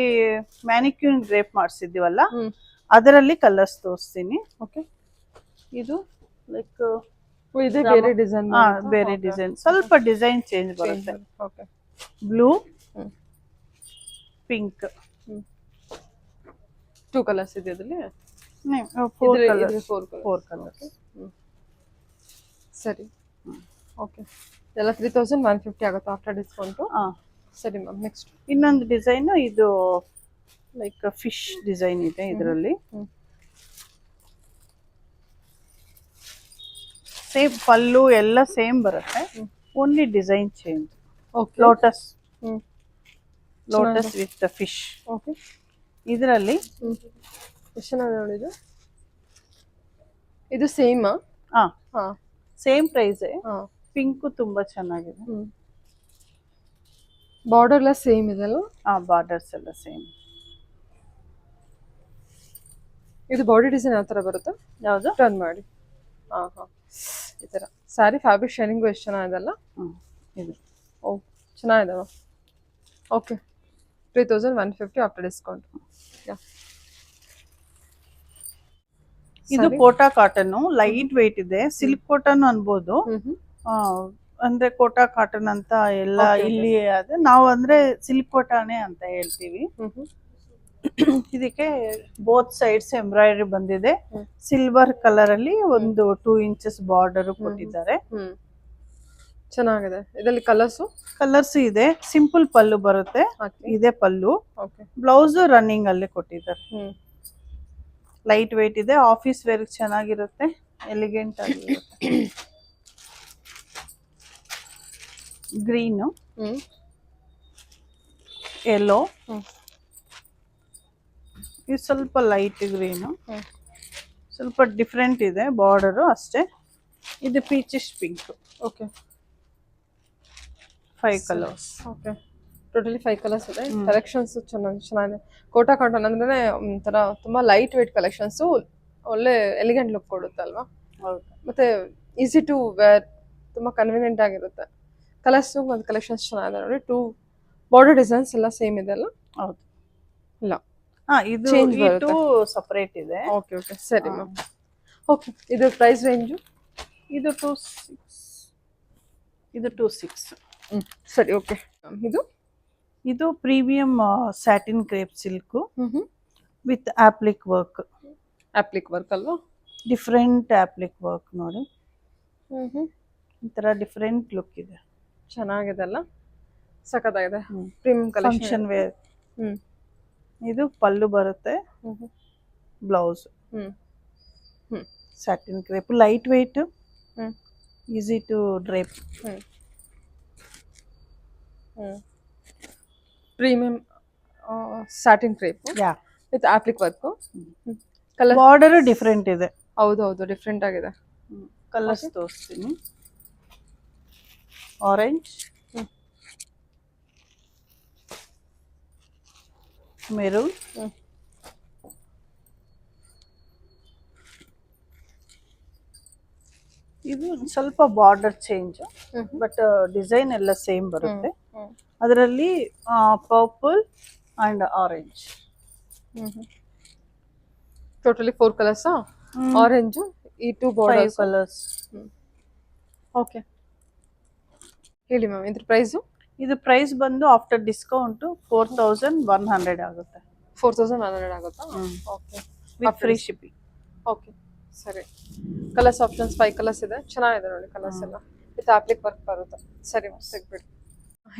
ಮ್ಯಾನಿಕ್ಯೂನ್ ಡ್ರೇಪ್ ಮಾಡಿಸಿದ್ದೀವಲ್ಲ, ಹ್ಮ್ ಅದರಲ್ಲಿ ಕಲರ್ಸ್ ತೋರಿಸ್ತೀನಿ. ಓಕೆ. ಇದು ಲೈಕ್ ಇದೆ ಬೇರೆ ಡಿಸೈನ್ ಬೇರೆ ಡಿಸೈನ್, ಸ್ವಲ್ಪ ಡಿಸೈನ್ ಚೇಂಜ್ ಬರುತ್ತೆ. ಓಕೆ. ಬ್ಲೂ, ಹ್ಮ್ ಪಿಂಕ್, ಹ್ಮ್ 2 ಕಲರ್ಸ್ ಇದೆ ಅದರಲ್ಲಿ. 4 ಕಲರ್ಸ್. 4 4 ಕಲರ್ಸ್. ಸರಿ. ಓಕೆ. ಎಲ್ಲ 3150 ಆಗುತ್ತೆ ಆಫ್ಟರ್ ಡಿಸ್ಕೌಂಟು. ಸರಿ ಮ್ಯಾಮ್, ನೆಕ್ಸ್ಟ್ ಇನ್ನೊಂದು ಡಿಸೈನ್, ಇದು ಲೈಕ್ ಫಿಶ್ ಡಿಸೈನ್ ಇದೆ ಇದರಲ್ಲಿ. ಸೇಮ್ ಪಲ್ಲು ಎಲ್ಲ ಸೇಮ್ ಬರುತ್ತೆ, only design change. Okay. Lotus, hmm lotus with fish. Okay. ಇದರಲ್ಲಿ ಎಷ್ಟು ಚೆನ್ನಾಗಿ ನೋಡಿದ್ದು. ಇದು ಸೇಮಾ? ಹಾ ಸೇಮ್ ಪ್ರೈಸ್. ಹಾ. ಪಿಂಕ್ ತುಂಬಾ ಚೆನ್ನಾಗಿದೆ. ಬಾರ್ಡರ್ ಎಲ್ಲ ಸೇಮ್ ಇದೆಲ್ಲ. ಬಾರ್ಡರ್ಸ್ ಎಲ್ಲ ಸೇಮ್. ಇದು ಬಾಡಿ ಡಿಸೈನ್ ಯಾವ ಥರ ಬರುತ್ತೆ? ಯಾವುದು? ಟರ್ನ್ ಮಾಡಿ. ಈ ಥರ ಸ್ಯಾರಿ ಫ್ಯಾಬ್ರಿಕ್ ಶೈನಿಂಗು ಎಷ್ಟು ಚೆನ್ನಾಗಿದೆಲ್ಲ. ಇದು ಓ ಚೆನ್ನಾಗಿದಾವ. ಓಕೆ. 3150 after discount. ಇದು ಕೋಟಾ ಕಾಟನ್, ಲೈಟ್ ವೆಯ್ಟ್ ಇದೆ. ಸಿಲ್ಕ್ ಕಾಟನ್ ಅನ್ಬೋದು, ಅಂದ್ರೆ ಕೋಟಾ ಕಾಟನ್ ಅಂತ ಎಲ್ಲ ಇಲ್ಲಿ ಅದೇ, ನಾವು ಅಂದ್ರೆ ಸಿಲ್ಕ್ ಕೋಟಾನೆ ಅಂತ ಹೇಳ್ತೀವಿ. ಇದಕ್ಕೆ ಬೋತ್ ಸೈಡ್ಸ್ ಎಂಬ್ರಾಯ್ಡರಿ ಬಂದಿದೆ. ಸಿಲ್ವರ್ ಕಲರ್ ಅಲ್ಲಿ ಒಂದು 2 ಇಂಚಸ್ ಬಾರ್ಡರ್ ಕೊಟ್ಟಿದ್ದಾರೆ. ಚೆನ್ನಾಗಿದೆ. ಇದರಲ್ಲಿ ಕಲರ್ಸ್ ಇದೆ. ಸಿಂಪಲ್ ಪಲ್ಲು ಬರುತ್ತೆ, ಇದೆ ಪಲ್ಲು. ಬ್ಲೌಸ್ ರನ್ನಿಂಗ್ ಅಲ್ಲಿ ಕೊಟ್ಟಿದ್ದಾರೆ. ಲೈಟ್ ವೆಯ್ಟ್ ಇದೆ, ಆಫೀಸ್ ವೇರ್ ಚೆನ್ನಾಗಿರುತ್ತೆ, ಎಲಿಗೆಂಟ್ ಆಗಿರುತ್ತೆ. ಗ್ರೀನು, ಯೆಲ್ಲೋ, ಇದು ಸ್ವಲ್ಪ ಲೈಟ್ ಗ್ರೀನು, ಸ್ವಲ್ಪ ಡಿಫ್ರೆಂಟ್ ಇದೆ ಬಾರ್ಡರು ಅಷ್ಟೇ. ಇದು peachish pink. Okay. 5 colours. Okay. Totally 5 colours ಇದೆ. ಕಲೆಕ್ಷನ್ಸ್ ಚೆನ್ನಾಗಿದೆ. ಕೋಟಾ ಕಾಟನ್ ಅಂದ್ರೆ ಒಂಥರ ತುಂಬಾ ಲೈಟ್ ವೇಟ್ ಕಲೆಕ್ಷನ್ಸ್, ಒಳ್ಳೆ ಎಲಿಗೆಂಟ್ ಲುಕ್ ಕೊಡುತ್ತೆ ಅಲ್ವಾ? ಹೌದು. ಮತ್ತೆ ಈಸಿ ಟು ವೇರ್, ತುಂಬಾ ಕನ್ವಿನಿಯೆಂಟ್ ಆಗಿರುತ್ತೆ. ಕಲರ್ಸ್ ಮತ್ತು ಕಲೆಕ್ಷನ್ಸ್ ಚೆನ್ನಾಗಿದೆ ನೋಡಿ. 2 ಬಾರ್ಡರ್ ಡಿಸೈನ್ಸ್ ಎಲ್ಲ ಸೇಮ್ ಇದೆ ಅಲ್ಲ? ಹೌದು. ಇಲ್ಲ, ಇದು ಇದು ಸಪರೇಟ್ ಇದೆ. ಓಕೆ ಓಕೆ, ಸರಿ ಮ್ಯಾಮ್. ಓಕೆ. ಇದು ಪ್ರೈಸ್ ರೇಂಜು? ಇದು 26. ಸರಿ, ಓಕೆ. ಇದು premium satin crepe silk with applique work. Applique work ಅಲ್ವಾ? ಡಿಫ್ರೆಂಟ್ ಆಪ್ಲಿಕ್ ವರ್ಕ್ ನೋಡಿ, ಈ ತರ ಡಿಫ್ರೆಂಟ್ ಲುಕ್ ಇದೆ. ಚೆನ್ನಾಗಿದೆ ಅಲ್ಲ? ಸಖತ್ತಾಗಿದೆ. Premium collection wear. ಇದು ಪಲ್ಲು ಬರುತ್ತೆ, blouse satin crepe, light weight, easy to drape. Premium satin crepe with applique work. Colour border different ಇದೆ. ಹೌದೌದು, ಡಿಫ್ರೆಂಟ್ ಆಗಿದೆ. ಕಲರ್ಸ್ ತೋರಿಸ್ತೀನಿ. ಆರೆಂಜ್, ಮೆರೂನ್, ಇದು ಸ್ವಲ್ಪ ಬಾರ್ಡರ್ ಚೇಂಜ್, ಬಟ್ ಡಿಸೈನ್ ಎಲ್ಲ ಸೇಮ್ ಬರುತ್ತೆ. ಅದರಲ್ಲಿ purple and orange. Totally 4 colours. Orange, ಈ 2 ಬಾರ್ಡರ್ಸ್. 5 ಕಲರ್ಸ್. ಓಕೆ, ಹೇಳಿ ಮ್ಯಾಮ್. ಇದ್ರ ಪ್ರೈಸು? ಇದು ಪ್ರೈಸ್ ಬಂದು ಆಫ್ಟರ್ ಡಿಸ್ಕೌಂಟ್ 4100 ಆಗುತ್ತೆ. 4100 ಆಗುತ್ತಾ? Okay, with free shipping. Okay, ಸರಿ. ಕಲರ್ಸ್ ಆಪ್ಷನ್ಸ್ 5 ಕಲರ್ಸ್ ಇದೆ. ಚೆನ್ನಾಗಿದೆ ನೋಡಿ ಕಲರ್ಸ್ ಎಲ್ಲ, ವಿತ್ ಆಪ್ಲಿಕ್ ವರ್ಕ್ ಬರುತ್ತೆ. ಸರಿ ಮ್ಯಾಮ್, ತೆಗ್ಬಿಡಿ.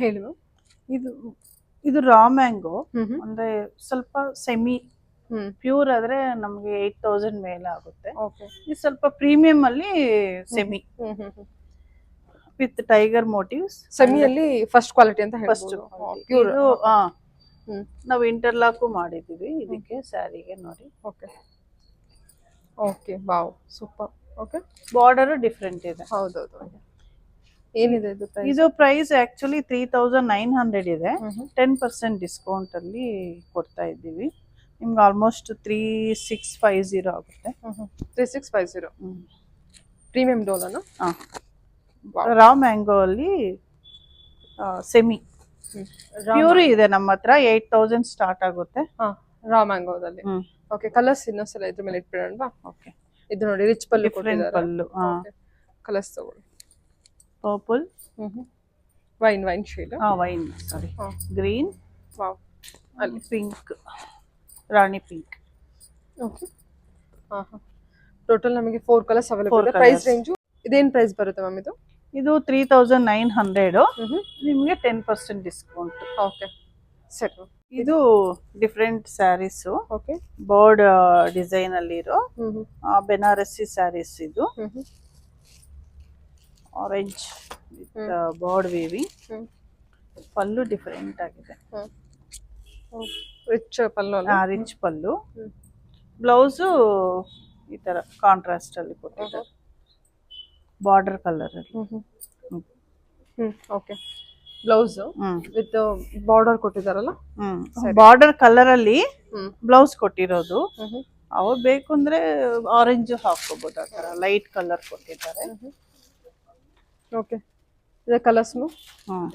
ಹೇಳಿ ಮ್ಯಾಮ್. ಇದು ರಾ ಮ್ಯಾಂಗೋ, ಅಂದ್ರೆ ಸ್ವಲ್ಪ ಸೆಮಿ ಪ್ಯೂರ್ ಆದ್ರೆ ನಮ್ಗೆ 8000 ಮೇಲೆ ಆಗುತ್ತೆ. ಇದು ಸ್ವಲ್ಪ ಪ್ರೀಮಿಯಂ ಅಲ್ಲಿ ಸೆಮಿ ವಿತ್ ಟೈಗರ್ ಮೋಟಿವ್ಸ್. ಸೆಮಿಯಲ್ಲಿ ಫಸ್ಟ್ ಕ್ವಾಲಿಟಿ ಅಂತ ಹೇಳ್ಬೋದು. ಪ್ಯೂರ್. ನಾವು ಇಂಟರ್ಲಾಕು ಮಾಡಿದೀವಿ ಇದಕ್ಕೆ ಸ್ಯಾರಿಗೆ ನೋಡಿ. Okay okay, wow, super. Okay, border different ಇದೆ. ಹೌದೌದು. ಏನಿದೆ ಇದು ಪ್ರೈಸ್? ಇದು ಪ್ರೈಸ್ ಆಕ್ಚುಲಿ 3900 ಇದೆ. 10% ಡಿಸ್ಕೌಂಟ್ ಅಲ್ಲಿ ಕೊಡ್ತಾ ಇದ್ದೀವಿ. ನಿಮ್ಗೆ ಆಲ್ಮೋಸ್ಟ್ 3650 ಆಗುತ್ತೆ. 3650 ಪ್ರೀಮಿಯಂ ಡೋಲನ. ಹಾಂ, ರಾ ಮ್ಯಾಂಗೋ ಅಲ್ಲಿ ಸೆಮಿ ಪ್ಯೂರಿ ಇದೆ ನಮ್ಮ ಹತ್ರ. 8000 ಸ್ಟಾರ್ಟ್ ಆಗುತ್ತೆ. ರಾ ಮ್ಯಾಂಗೋದಲ್ಲಿ. ಓಕೆ, ಕಲರ್ಸ್ ಇನ್ನೊಂದ್ಸಲ ಇದ್ರ ಮೇಲೆ ಇಟ್ಬಿಡೋಣವಾ? ಓಕೆ, ಇದು ನೋಡಿ ರಿಚ್ ಪಲ್ಲು ಕೊಟ್ಟಿದ್ದಾರೆ. ಪಲ್ಲು. ಕಲರ್ಸ್ ತಗೊಳ್ಳಿ. Purple, wine shade. Wine sari, green, wow, ಅಲ್ಲಿ pink, rani pink. Okay, total ನಮಗೆ 4 ಕಲರ್ಸ್ ಅವೈಲೇಬಲ್ ಇದೆ. ಪ್ರೈಸ್ ರೇಂಜು ಇದೇನು ಪ್ರೈಸ್ ಬರುತ್ತೆ ಮ್ಯಾಮ್ ಇದು? ಇದು 3900. ನಿಮಗೆ 10% ಡಿಸ್ಕೌಂಟ್. ಓಕೆ, ಸರಿ. ಇದು different saris. Okay, bird design ಅಲ್ಲಿ ಇರೋ ಬೆನಾರಸಿ ಸ್ಯಾರೀಸ್. ಇದು orange with bird weaving. Pallu different ಆಗಿದೆ. Rich pallu. Rich pallu. Blouse ಈ ತರ ಕಾಂಟ್ರಾಸ್ಟ್ ಅಲ್ಲಿ ಕೊಟ್ಟಿದ್ದಾರೆ, ಬಾರ್ಡರ್ ಕಲರ್ ಅಲ್ಲಿ. ಓಕೆ, ಬ್ಲೌಸ್ ವಿತ್ ಬಾರ್ಡರ್ ಕೊಟ್ಟಿದಾರಲ್ಲ. ಬಾರ್ಡರ್ ಕಲರ್ ಅಲ್ಲಿ ಬ್ಲೌಸ್ ಕೊಟ್ಟಿರೋದು. ಅವು ಬೇಕು ಅಂದ್ರೆ ಆರೆಂಜ್ ಹಾಕೋಬಹುದು. ಆ ತರ ಲೈಟ್ ಕಲರ್ ಕೊಟ್ಟಿದ್ದಾರೆ. ಓಕೆ, ಇದೆ ಕಲರ್ಸ್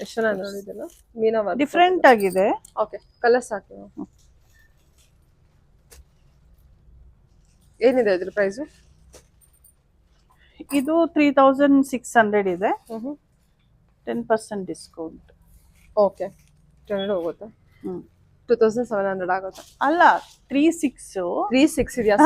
ಎಷ್ಟು ಚೆನ್ನಾಗಿ ನೋಡಿದೆಲ್ಲ. ಮೀನಾ ವರ್ಕ್ ಡಿಫ್ರೆಂಟ್ ಆಗಿದೆ. ಓಕೆ, ಕಲರ್ಸ್ ಹಾಕಿ. ಏನಿದೆ ಇದ್ರ ಪ್ರೈಸ್? ಇದು 3600 ಇದೆ. 10% ಡಿಸ್ಕೌಂಟ್. ಓಕೆ, 200 ಹೋಗುತ್ತೆ. 2700 ಆಗುತ್ತೆ. ಅಲ್ಲ, 36 ಇದೆಯಾ?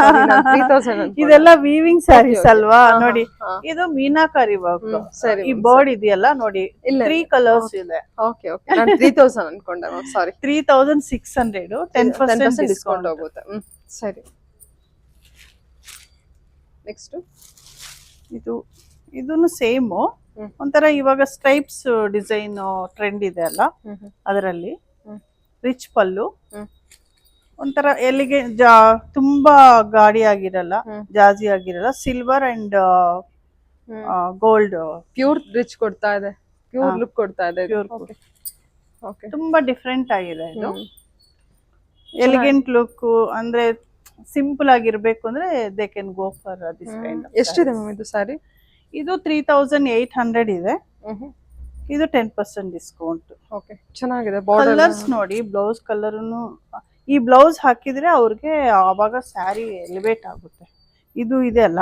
3000. ಇದೆಲ್ಲ ವೀವಿಂಗ್ ಸ್ಯಾರೀಸ್ ಅಲ್ವಾ? ನೋಡಿ, ಇದು ಮೀನಾಕಾರಿ ವರ್ಕ್. ಸರಿ, ಈ ಬರ್ಡ್ ಇದೆಯಲ್ಲ ನೋಡಿ, 3 ಕಲರ್ಸ್ ಇದೆ. ಓಕೆ ಓಕೆ, ನಾನು 3000 ಅನ್ಕೊಂಡೆ. ಸಾರಿ, 3600. 10% ಡಿಸ್ಕೌಂಟ್ ಹೋಗುತ್ತೆ. ಸರಿ. ನೆಕ್ಸ್ಟ್ ಇದನ್ನು ಸೇಮ್ ಒಂಥರ ಇವಾಗ ಸ್ಟ್ರೈಪ್ಸ್ ಡಿಸೈನ್ ಟ್ರೆಂಡ್ ಇದೆ ಅಲ್ಲ, ಅದರಲ್ಲಿ ರಿಚ್ ಪಲ್ಲು. ಒಂಥರ ಎಲ್ಲಿಗೆ ತುಂಬಾ ಗಾಡಿ ಆಗಿರಲ್ಲ, ಜಾಜಿ ಆಗಿರಲ್ಲ. Silver and gold pure rich ಕೊಡ್ತಾ ಇದೆ, ಪ್ಯೂರ್ ಲುಕ್ ಕೊಡ್ತಾ ಇದೆ. ಓಕೆ, ತುಂಬಾ ಡಿಫ್ರೆಂಟ್ ಆಗಿದೆ ಇದು. ಎಲಿಗೆಂಟ್ ಲುಕ್ ಅಂದ್ರೆ ಸಿಂಪಲ್ ಆಗಿರ್ಬೇಕು ಅಂದ್ರೆ they can go for this kind. ಎಷ್ಟಿದೆ ಮ್ಯಾಮ್ ಇದು ಸಾರಿ? ಇದು 3800 ಇದೆ. ಇದು 10% ಡಿಸ್ಕೌಂಟ್. ಓಕೆ, ಚೆನ್ನಾಗಿದೆ. ಕಲರ್ಸ್ ನೋಡಿ, ಬ್ಲೌಸ್ ಕಲರ್ನು ಈ ಬ್ಲೌಸ್ ಹಾಕಿದ್ರೆ ಅವ್ರಿಗೆ ಆವಾಗ ಸ್ಯಾರಿ ಎಲಿವೇಟ್ ಆಗುತ್ತೆ. ಇದು ಇದೆ ಅಲ್ಲ,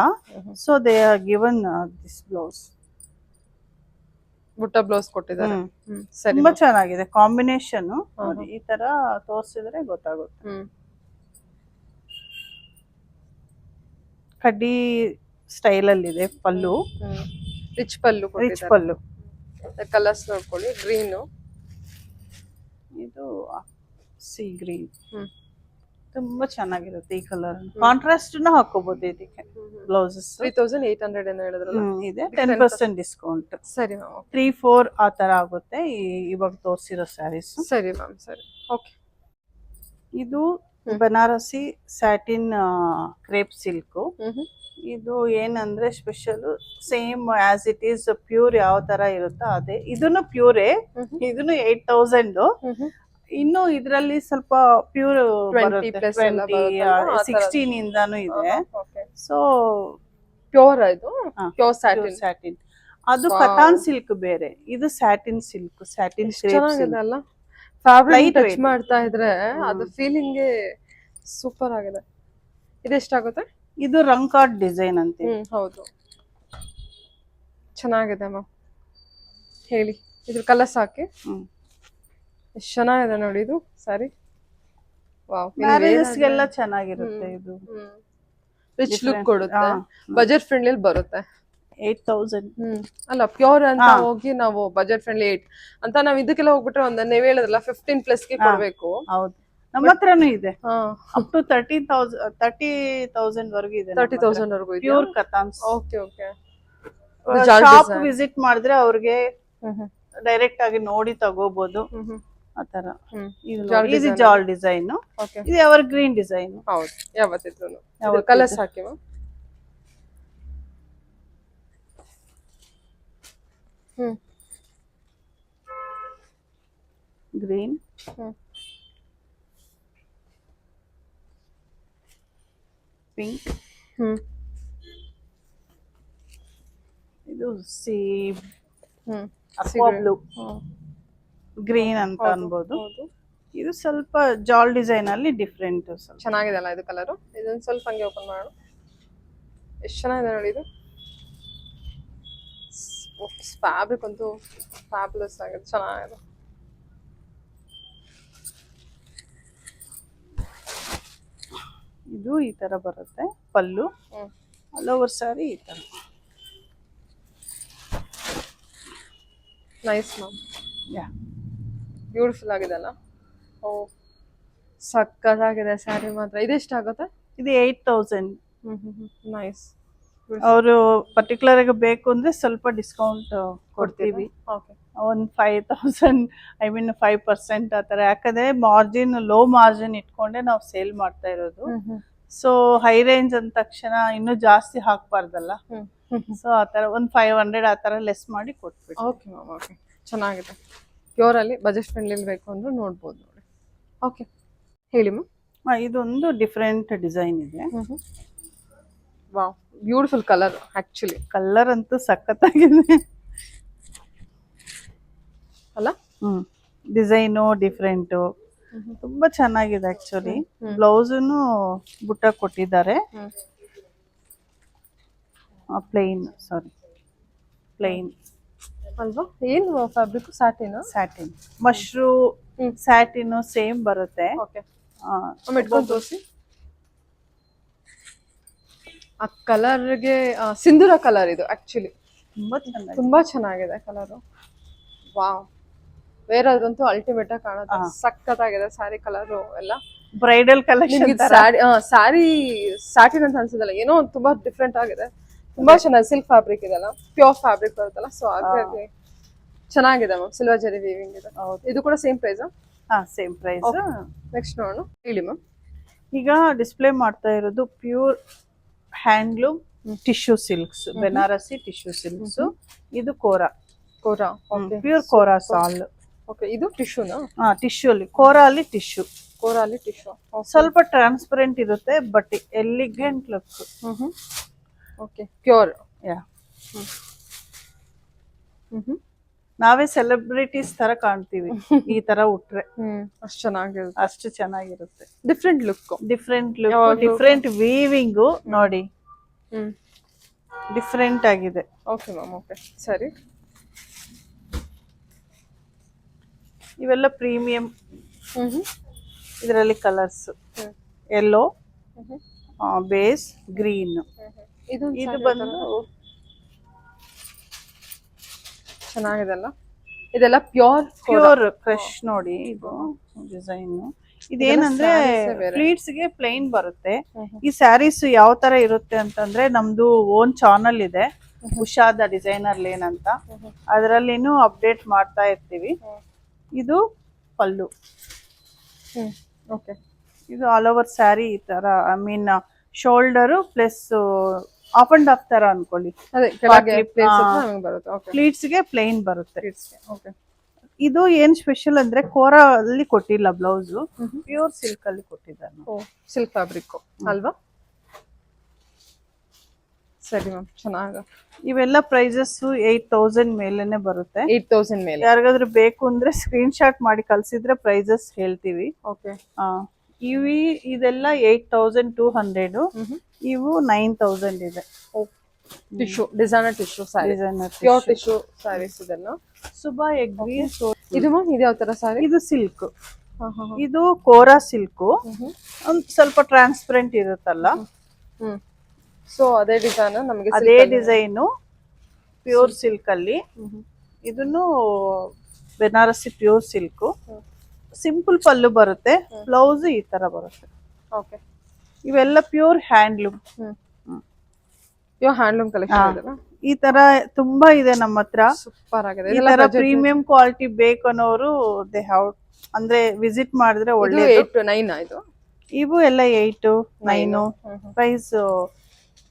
so they are given this blouse. ಬುಟ್ಟ ಬ್ಲೌಸ್ ಕೊಟ್ಟಿದ್ದಾರೆ. ತುಂಬಾ ಚೆನ್ನಾಗಿದೆ ಕಾಂಬಿನೇಷನ್. ಈ ತರ ತೋರಿಸಿದ್ರೆ ಗೊತ್ತಾಗುತ್ತೆ. ಕಡ್ಡಿ ಸ್ಟೈಲ್ ಅಲ್ಲಿ ಇದೆ ಪಲ್ಲು. ರಿಚ್ ಪಲ್ಲು. ಕಲರ್ಸ್ ನೋಡ್ಕೊಳ್ಳಿ. ಗ್ರೀನ್, ಇದು ಸಿ ಗ್ರೀನ್. ತುಂಬಾ ಚೆನ್ನಾಗಿರುತ್ತೆ ಈ ಕಲರ್. ಕಾಂಟ್ರಾಸ್ಟ್ ಹಾಕೋಬಹುದು ಇದಕ್ಕೆ. ಬ್ಲೌಸಸ್ 3800 ಏನು ಹೇಳಿದ್ರಲ್ಲ, ಇದೆ. 10% ಡಿಸ್ಕೌಂಟ್. ಸರಿ ಮ್ಯಾಮ್. 3-4 ಆ ತರ ಆಗುತ್ತೆ ಇವಾಗ ತೋರಿಸಿರೋ ಸ್ಯಾರೀಸ್. ಸರಿ ಮ್ಯಾಮ್, ಸರಿ. ಓಕೆ, ಇದು ಬನಾರಸಿ ಸ್ಯಾಟಿನ್ ಕ್ರೇಪ್ ಸಿಲ್ಕ್. ಇದು ಏನಂದ್ರೆ special same as it is pure ಯಾವ ತರ ಇರುತ್ತೋ ಅದೇ. ಇದನ್ನು ಪ್ಯೂರೇ. ಇದನ್ನು 8000. ಇನ್ನು ಇದರಲ್ಲಿ ಸ್ವಲ್ಪ ಪ್ಯೂರ್ 16 ಇಂದಾನು ಇದೆ. ಸೊ ಪ್ಯೂರ್ ಇದು ಪ್ಯೂರ್ ಸ್ಯಾಟಿನ್. ಅದು ಕತಾನ್ ಸಿಲ್ಕ್ ಬೇರೆ, ಇದು ಸ್ಯಾಟಿನ್ ಸಿಲ್ಕ್. ಸ್ಯಾಟಿನ್ ಚೆನ್ನಾಗಿದೆಲ್ಲ. ಫ್ಯಾಬ್ರಿಕ್ ಟಚ್ ಮಾಡ್ತಾ ಇದ್ರೆ ಅದು ಫೀಲಿಂಗ್ ಸೂಪರ್ ಆಗಿದೆ. ಇದು ಎಷ್ಟಾಗುತ್ತೆ? ಇದು ರಂಕಾರ್ಡ್ ಡಿಸೈನ್ ಅಂತ. ಹೌದು, ಚೆನ್ನಾಗಿದೆ ಮ್ಯಾಮ್. ಹೇಳಿ, ಇದ್ರ ಕಲರ್ಸ್ ಹಾಕಿ. ಎಷ್ಟು ಚೆನ್ನಾಗಿದೆ ನೋಡಿ ಇದು ಸಾರಿ. ವಾವ್, ಮ್ಯಾರೇಜಸ್ಗೆಲ್ಲ ಚೆನ್ನಾಗಿರುತ್ತೆ. ಇದು ರಿಚ್ ಲುಕ್ ಕೊಡುತ್ತೆ. ಬಜೆಟ್ ಫ್ರೆಂಡ್ಲಿ ಬರುತ್ತೆ. 8000. ಅಲ್ಲ, ಪ್ಯೂರ್ ಅಂತ ಹೋಗಿ ನಾವು ಬಜೆಟ್ ಫ್ರೆಂಡ್ಲಿ 8 ಅಂತ ನಾವು ಇದಕ್ಕೆಲ್ಲ ಹೋಗ್ಬಿಟ್ರೆ ಒಂದು ನೀವು ಹೇಳಿದ್ರಲ್ಲ 15+ ಗೆ ಕೊಡ್ಬೇಕು. ಹೌದು, ನಮ್ಮ ಹತ್ರನೂ ಇದೆ. ಅಪ್ ಟು 30,000 ವರೆಗೂ ಇದೆ. 30,000 ವರೆಗೂ ಇದೆ. Pure katans. Okay okay. Shop visit ಮಾಡಿದ್ರೆ ಅವ್ರಿಗೆ ಡೈರೆಕ್ಟ್ ಆಗಿ ನೋಡಿ ತಗೋಬಹುದು. ಆತರ. ಇದು ಜಾಲ್ ಡಿಸೈನ್. ಇದು ಎವರ್ ಗ್ರೀನ್ ಡಿಸೈನ್. ಹೌದು, ಯಾವತ್ತಿದ್ರು ಕಲರ್ಸ್ ಹಾಕಿ ಮ್ಯಾಮ್. ಗ್ರೀನ್, ಪಿಂಕ್, ಹ್ಮ್ ಇದು ಸಿ ಹ್ಮ್ ಅಕ್ವಾ ಬ್ಲೂ, ಹ್ಮ್ ಗ್ರೀನ್ ಅಂತ ಹೌದು, ಅನ್ಬೋದು. ಹೌದು. ಇದು ಸ್ವಲ್ಪ ಜಾಲ್ ಡಿಸೈನ್ ಅಲ್ಲಿ ಡಿಫ್ರೆಂಟ್. ಸ್ವಲ್ಪ ಚೆನ್ನಾಗಿದೆ ಅಲ್ಲ ಇದು ಕಲರು. ಇದೊಂದು ಸ್ವಲ್ಪ ಹಂಗೆ ಓಪನ್ ಮಾಡೋಣ. ಎಷ್ಟು ಚೆನ್ನಾಗಿದೆ ನೋಡಿ ಇದು. ಫ್ಯಾಬ್ರಿಕ್ ಅಂತೂ ಫ್ಯಾಬ್ಯುಲಸ್ ಆಗಿದೆ, ಚೆನ್ನಾಗಿದೆ. ಇದು ಈ ತರ ಬರುತ್ತೆ ಪಲ್ಲು. ಆಲ್ ಓವರ್ ಸಾರಿ ಈ ತರ. ನೈಸ್ ಮ್ಯಾಮ್, ಯಾ, ಬ್ಯೂಟಿಫುಲ್ ಆಗಿದೆ ಅಲ್ಲ. ಓ ಸಕ್ಕತ್ತಾಗಿದೆ ಸ್ಯಾರಿ ಮಾತ್ರ. ಇದೆಷ್ಟಾಗುತ್ತೆ? ಇದು 8000. ನೈಸ್. ಅವರು ಪರ್ಟಿಕ್ಯುಲರ್ ಆಗಿ ಬೇಕು ಅಂದ್ರೆ ಸ್ವಲ್ಪ ಡಿಸ್ಕೌಂಟ್ ಕೊಡ್ತೀವಿ. ಓಕೆ. ಒಂದು 5000, ಐ ಮೀನ್ 5% ಆ ಥರ. ಯಾಕಂದ್ರೆ ಮಾರ್ಜಿನ್, ಲೋ ಮಾರ್ಜಿನ್ ಇಟ್ಕೊಂಡೆ ನಾವು ಸೇಲ್ ಮಾಡ್ತಾ ಇರೋದು. ಸೊ ಹೈ ರೇಂಜ್ ಅಂದ ತಕ್ಷಣ ಇನ್ನೂ ಜಾಸ್ತಿ ಹಾಕ್ಬಾರ್ದಲ್ಲ. ಸೊ ಆ ಥರ ಒಂದು 500 ಆ ಥರ ಲೆಸ್ ಮಾಡಿ ಕೊಟ್ಬಿಟ್ಟು. Okay ma'am, okay. ಚೆನ್ನಾಗಿದೆ. ಪ್ಯೂರಲ್ಲಿ ಬಜೆಟ್ ಫ್ರೆಂಡ್ಲಿ ಬೇಕು ಅಂದ್ರೆ ನೋಡ್ಬೋದು ನೋಡಿ. ಓಕೆ, ಹೇಳಿ ಮ್ಯಾಮ್. ಇದೊಂದು ಡಿಫ್ರೆಂಟ್ ಡಿಸೈನ್ ಇದೆ. Wow, beautiful colour. Actually colour ಅಂತೂ ಸಖತ್ತಾಗಿದೆ ಅಲ್ಲ. ಡಿಸೈನು ಡಿಫ್ರೆಂಟು, ತುಂಬಾ ಚೆನ್ನಾಗಿದೆ ಆಕ್ಚುಲಿ. ಬ್ಲೌಸನ್ನು ಬುಟ್ಟ ಕೊಟ್ಟಿದ್ದಾರೆ. ಪ್ಲೇನ್, ಸಾರಿ ಪ್ಲೇನ್ ಅಲ್ವಾ? ಏನು fabric? Satin. Satin, mashru satin same ಬರುತ್ತೆ. ಓಕೆ, ಇಟ್ಕೊಂಡು ತೋರಿಸಿ. ಆ ಕಲರ್ಗೆ ಸಿಂಧೂರ ಕಲರ್ ಇದು ಆಕ್ಚುಲಿ. ತುಂಬಾ ಚೆನ್ನಾಗಿದೆ ಕಲರು. ವಾವ್, ಬೇರೆ ಅದಂತೂ ಅಲ್ಟಿಮೇಟ್ ಆಗಿ ಕಾಣುತ್ತೆ. ಸಖತ್ತಾಗಿದೆ ಸ್ಯಾರಿ ಕಲರು ಎಲ್ಲ. ಬ್ರೈಡಲ್ ಕಲೆಕ್ಷನ್ ಸ್ಯಾರಿ ಸ್ಯಾಟಿನ್ ಅಂತ ಅನ್ಸೋದಲ್ಲ, ಏನೋ ತುಂಬಾ ಡಿಫ್ರೆಂಟ್ ಆಗಿದೆ. ತುಂಬಾ ಚೆನ್ನಾಗಿ ಸಿಲ್ಕ್ ಫ್ಯಾಬ್ರಿಕ್ ಇದೆಲ್ಲ, ಪ್ಯೂರ್ ಫ್ಯಾಬ್ರಿಕ್ ಬರುತ್ತಲ್ಲ. ಸೊ ಹಾಗಾಗಿ ಚೆನ್ನಾಗಿದೆ ಮ್ಯಾಮ್. ಸಿಲ್ವರ್ ಜರಿ ವೀವಿಂಗ್ ಇದೆ. ಇದು ಕೂಡ same price? Same price. Next ನೋಡೋಣ, ಹೇಳಿ ಮ್ಯಾಮ್. ಈಗ ಡಿಸ್ಪ್ಲೇ ಮಾಡ್ತಾ ಇರೋದು pure handloom tissue silks, Banarasi tissue silks. ಇದು ಕೋರಾ, ಪ್ಯೂರ್ ಕೋರಾ ಸಾಲ್. ಓಕೆ, ಇದು ಟಿಶ್ಯೂನಾ? ಟಿಶ್ಯೂ ಅಲ್ಲಿ, ಕೋರಾ ಅಲ್ಲಿ ಟಿಶ್ಯೂ. ಕೋರಾ ಅಲ್ಲಿ ಟಿಶ್ಯೂ. ಸ್ವಲ್ಪ ಟ್ರಾನ್ಸ್ಪರೆಂಟ್ ಇರುತ್ತೆ, but elegant look. Okay, pure. Yeah, ನಾವೇ ಸೆಲೆಬ್ರಿಟೀಸ್ ತರ ಕಾಣ್ತೀವಿ ಈ ತರ ಉಟ್ರೆ. ಅಷ್ಟು ಚೆನ್ನಾಗಿರುತ್ತೆ, ಅಷ್ಟು ಚೆನ್ನಾಗಿರುತ್ತೆ. ಡಿಫ್ರೆಂಟ್ ಲುಕ್, ಡಿಫ್ರೆಂಟ್ ವೀವಿಂಗು ನೋಡಿ, ಡಿಫ್ರೆಂಟ್ ಆಗಿದೆ. ಓಕೆ ಮ್ಯಾಮ್, ಓಕೆ, ಸರಿ. ಇವೆಲ್ಲ ಪ್ರೀಮಿಯಂ. ಇದರಲ್ಲಿ ಕಲರ್ಸ್ ಯೆಲ್ಲೋ, ಬೇಸ್, ಗ್ರೀನ್. ಇದು ಬಂದು ಚೆನ್ನಾಗಿದೆ ಅಲ್ಲ. ಇದೆಲ್ಲ ಪ್ಯೂರ್ ಕ್ರಶ್ ನೋಡಿ. ಇದು ಡಿಸೈನ್ ಇದೇನಂದ್ರೆ ಫ್ಲೀಟ್ಸ್ ಗೆ ಪ್ಲೈನ್ ಬರುತ್ತೆ. ಈ ಸ್ಯಾರೀಸ್ ಯಾವ ತರ ಇರುತ್ತೆ ಅಂತಂದ್ರೆ, ನಮ್ದು ಓನ್ ಚಾನಲ್ ಇದೆ, ಉಷಾದ ಡಿಸೈನರ್ ಲೇನ್ ಅಂತ. ಅದರಲ್ಲಿನೂ ಅಪ್ಡೇಟ್ ಮಾಡ್ತಾ ಇರ್ತೀವಿ. ಇದು ಪಲ್ಲು. ಓಕೆ, ಇದು ಆಲ್ ಓವರ್ ಸ್ಯಾರಿ ಈ ತರ, I mean shoulder plus of and of ತರ ಅನ್ಕೊಳ್ಳಿ. ಪ್ಲೀಟ್ಸ್ ಗೆ ಪ್ಲೈನ್ ಬರುತ್ತೆ. ಇದು ಏನ್ ಸ್ಪೆಷಲ್ ಅಂದ್ರೆ, ಕೋರಾ ಅಲ್ಲಿ ಕೊಟ್ಟಿಲ್ಲ ಬ್ಲೌಸ್, ಪ್ಯೂರ್ ಸಿಲ್ಕ್ ಅಲ್ಲಿ ಕೊಟ್ಟಿದ್ದಾರೆ. ಸಿಲ್ಕ್ ಫ್ಯಾಬ್ರಿಕ್ ಅಲ್ವಾ? ಸರಿ ಮ್ಯಾಮ್, ಚೆನ್ನಾಗ. ಇವೆಲ್ಲ ಪ್ರೈಸಸ್ 8000 ಮೇಲೆನೆ ಬರುತ್ತೆ. 8000 ಮೇಲೆ. ಯಾರಿಗಾದ್ರೂ ಬೇಕು ಅಂದ್ರೆ ಸ್ಕ್ರೀನ್ ಶಾಟ್ ಮಾಡಿ ಕಳ್ಸಿದ್ರೆ ಪ್ರೈಸಸ್ ಹೇಳ್ತೀವಿ. ಓಕೆ. ಇದೆಲ್ಲ 8200. ಇವು 9000 ಇದೆ. Tissue, designer tissue sari, pure tissue saris ಇದೆಲ್ಲ. ಸುಬಾ ಎಗ್ರಿ. ಇದು ಮ್ಯಾಮ್, ಇದು ಯಾವ ತರ ಸ್ಯಾರಿ? ಇದು ಸಿಲ್ಕ್. ಇದು ಕೋರಾ ಸಿಲ್ಕ್. ಒಂದ್ ಸ್ವಲ್ಪ ಟ್ರಾನ್ಸ್ಪರೆಂಟ್ ಇರುತ್ತಲ್ಲ. ಸೊ ಅದೇ ಡಿಸೈನ್ ನಮಗೆ, ಅದೇ ಡಿಸೈನು ಪ್ಯೂರ್ ಸಿಲ್ಕ್ ಅಲ್ಲಿ. ಇದನ್ನು ಬೆನಾರಸಿ ಪ್ಯೂರ್ ಸಿಲ್ಕ್. ಸಿಂಪಲ್ ಪಲ್ಲು ಬರುತ್ತೆ, ಬ್ಲೌಸ್ ಈ ತರ ಬರುತ್ತೆ. ಓಕೆ, ಇವೆಲ್ಲ pure handloom. Pure handloom collection. ಈ ತರ ತುಂಬಾ ಇದೆ ನಮ್ಮ ಹತ್ರ. ಸೂಪರ್ ಆಗಿದೆ. ಈ ತರ ಪ್ರೀಮಿಯಂ ಕ್ವಾಲಿಟಿ ಬೇಕು ಅನ್ನೋರು ದೇ ಹ್ಯಾವ್, ಅಂದ್ರೆ ವಿಸಿಟ್ ಮಾಡಿದ್ರೆ ಒಳ್ಳೆಯದು. 8 to 9 ಆಯ್ತು. ಇವು ಎಲ್ಲ 8, 9. ಪ್ರೈಸ್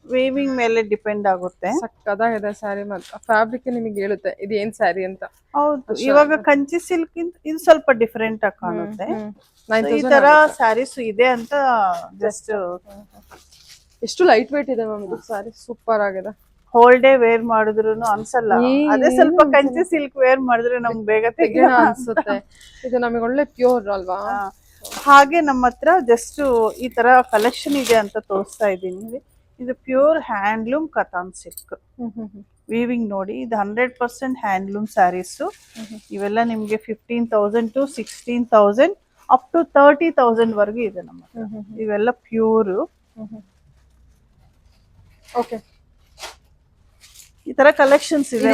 ವೇವಿಂಗ್ ಮೇಲೆ ಡಿಪೆಂಡ್ ಆಗುತ್ತೆ. ಸಕ್ಕದಾಗಿದೆ ಸ್ಯಾರಿ ಮಾತ್ರ. ಫ್ಯಾಬ್ರಿಕ್ ನಿಮಗೆ ಹೇಳುತ್ತೆ ಇದು ಏನ್ ಸ್ಯಾರಿ ಅಂತ. ಹೌದು, ಇವಾಗ ಕಂಚಿ ಸಿಲ್ಕ್ ಇದು ಸ್ವಲ್ಪ ಡಿಫರೆಂಟ್ ಆಗಿ ಕಾಣುತ್ತೆ. ಈ ತರ ಸ್ಯಾರೀಸ್ ಇದೆ ಅಂತ ಜಸ್ಟ್ ಎಷ್ಟು ಲೈಟ್ ವೇಟ್ ಇದೆ ಮ್ಯಾಮ್ ಇದು ಸಾರಿ, ಸೂಪರ್ ಆಗಿದೆ. ಹೋಲ್ ಡೇ ವೇರ್ ಮಾಡಿದ್ರು ಅನ್ಸಲ್ಲ. ಅದೇ ಸ್ವಲ್ಪ ಕಂಚಿ ಸಿಲ್ಕ್ ವೇರ್ ಮಾಡಿದ್ರೆ ನಮ್ಗೆ ಬೇಗ ತೆಗೆಯೋಣ ಅನ್ಸುತ್ತೆ. ಇದು ನಮಗೆ ಒಳ್ಳೆ ಪ್ಯೂರ್ ಅಲ್ವಾ. ಹಾಗೆ ನಮ್ಮ ಹತ್ರ ಜಸ್ಟ್ ಈ ತರ ಕಲೆಕ್ಷನ್ ಇದೆ ಅಂತ ತೋರಿಸ್ತಾ ಇದ್ದೀನಿ. ಇದು pure handloom Katan silk weaving ನೋಡಿ. ಇದು 100% ಹ್ಯಾಂಡ್ಲೂಮ್ ಸ್ಯಾರೀಸ್. ಇವೆಲ್ಲ ನಿಮ್ಗೆ 15,000 to 16,000 ಅಪ್ ಟು 30,000 ವರೆಗೂ ಇದೆ ನಮ್ಮ ಹತ್ರ. ಇವೆಲ್ಲ ಪ್ಯೂರ್. ಓಕೆ, ಈ ತರ ಕಲೆಕ್ಷನ್ಸ್ ಇದೆ.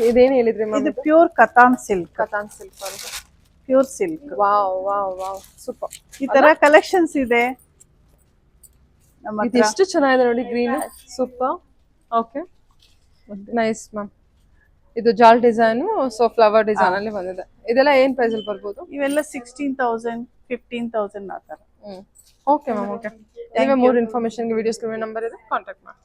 ಇದೇನ್ ಹೇಳಿದ್ರಿ ಮ್ಯಾಮ್? ಇದು pure Katan silk. Katan silk, pure silk. Wow wow wow, super. ಈ ತರ ಕಲೆಕ್ಷನ್ಸ್ ಇದೆ ನಮ್ಮ ಇದು ಎಷ್ಟು ಚೆನ್ನಾಗಿದೆ ನೋಡಿ, green, super. Okay, nice ma'am. ಇದು ಜಾಲ್ ಡಿಸೈನ್, ಸೊ ಫ್ಲವರ್ ಡಿಸೈನ್ ಅಲ್ಲಿ ಬಂದಿದೆ. ಇದೆಲ್ಲ ಏನ್ ಪ್ರೈಸ್ ಅಲ್ಲಿ ಬರ್ಬೋದು? ಇವೆಲ್ಲ 16,000 15,000 ಆ ತರ. Okay ma'am, okay. ನೀವೇ ಮೋರ್ ಇನ್ಫಾರ್ಮೇಶನ್ಗೆ ವಿಡಿಯೋ ಸ್ಕ್ರೀನ್ ನಂಬರ್ ಇದೆ, ಕಾಂಟ್ಯಾಕ್ಟ್ ಮಾಡಿ.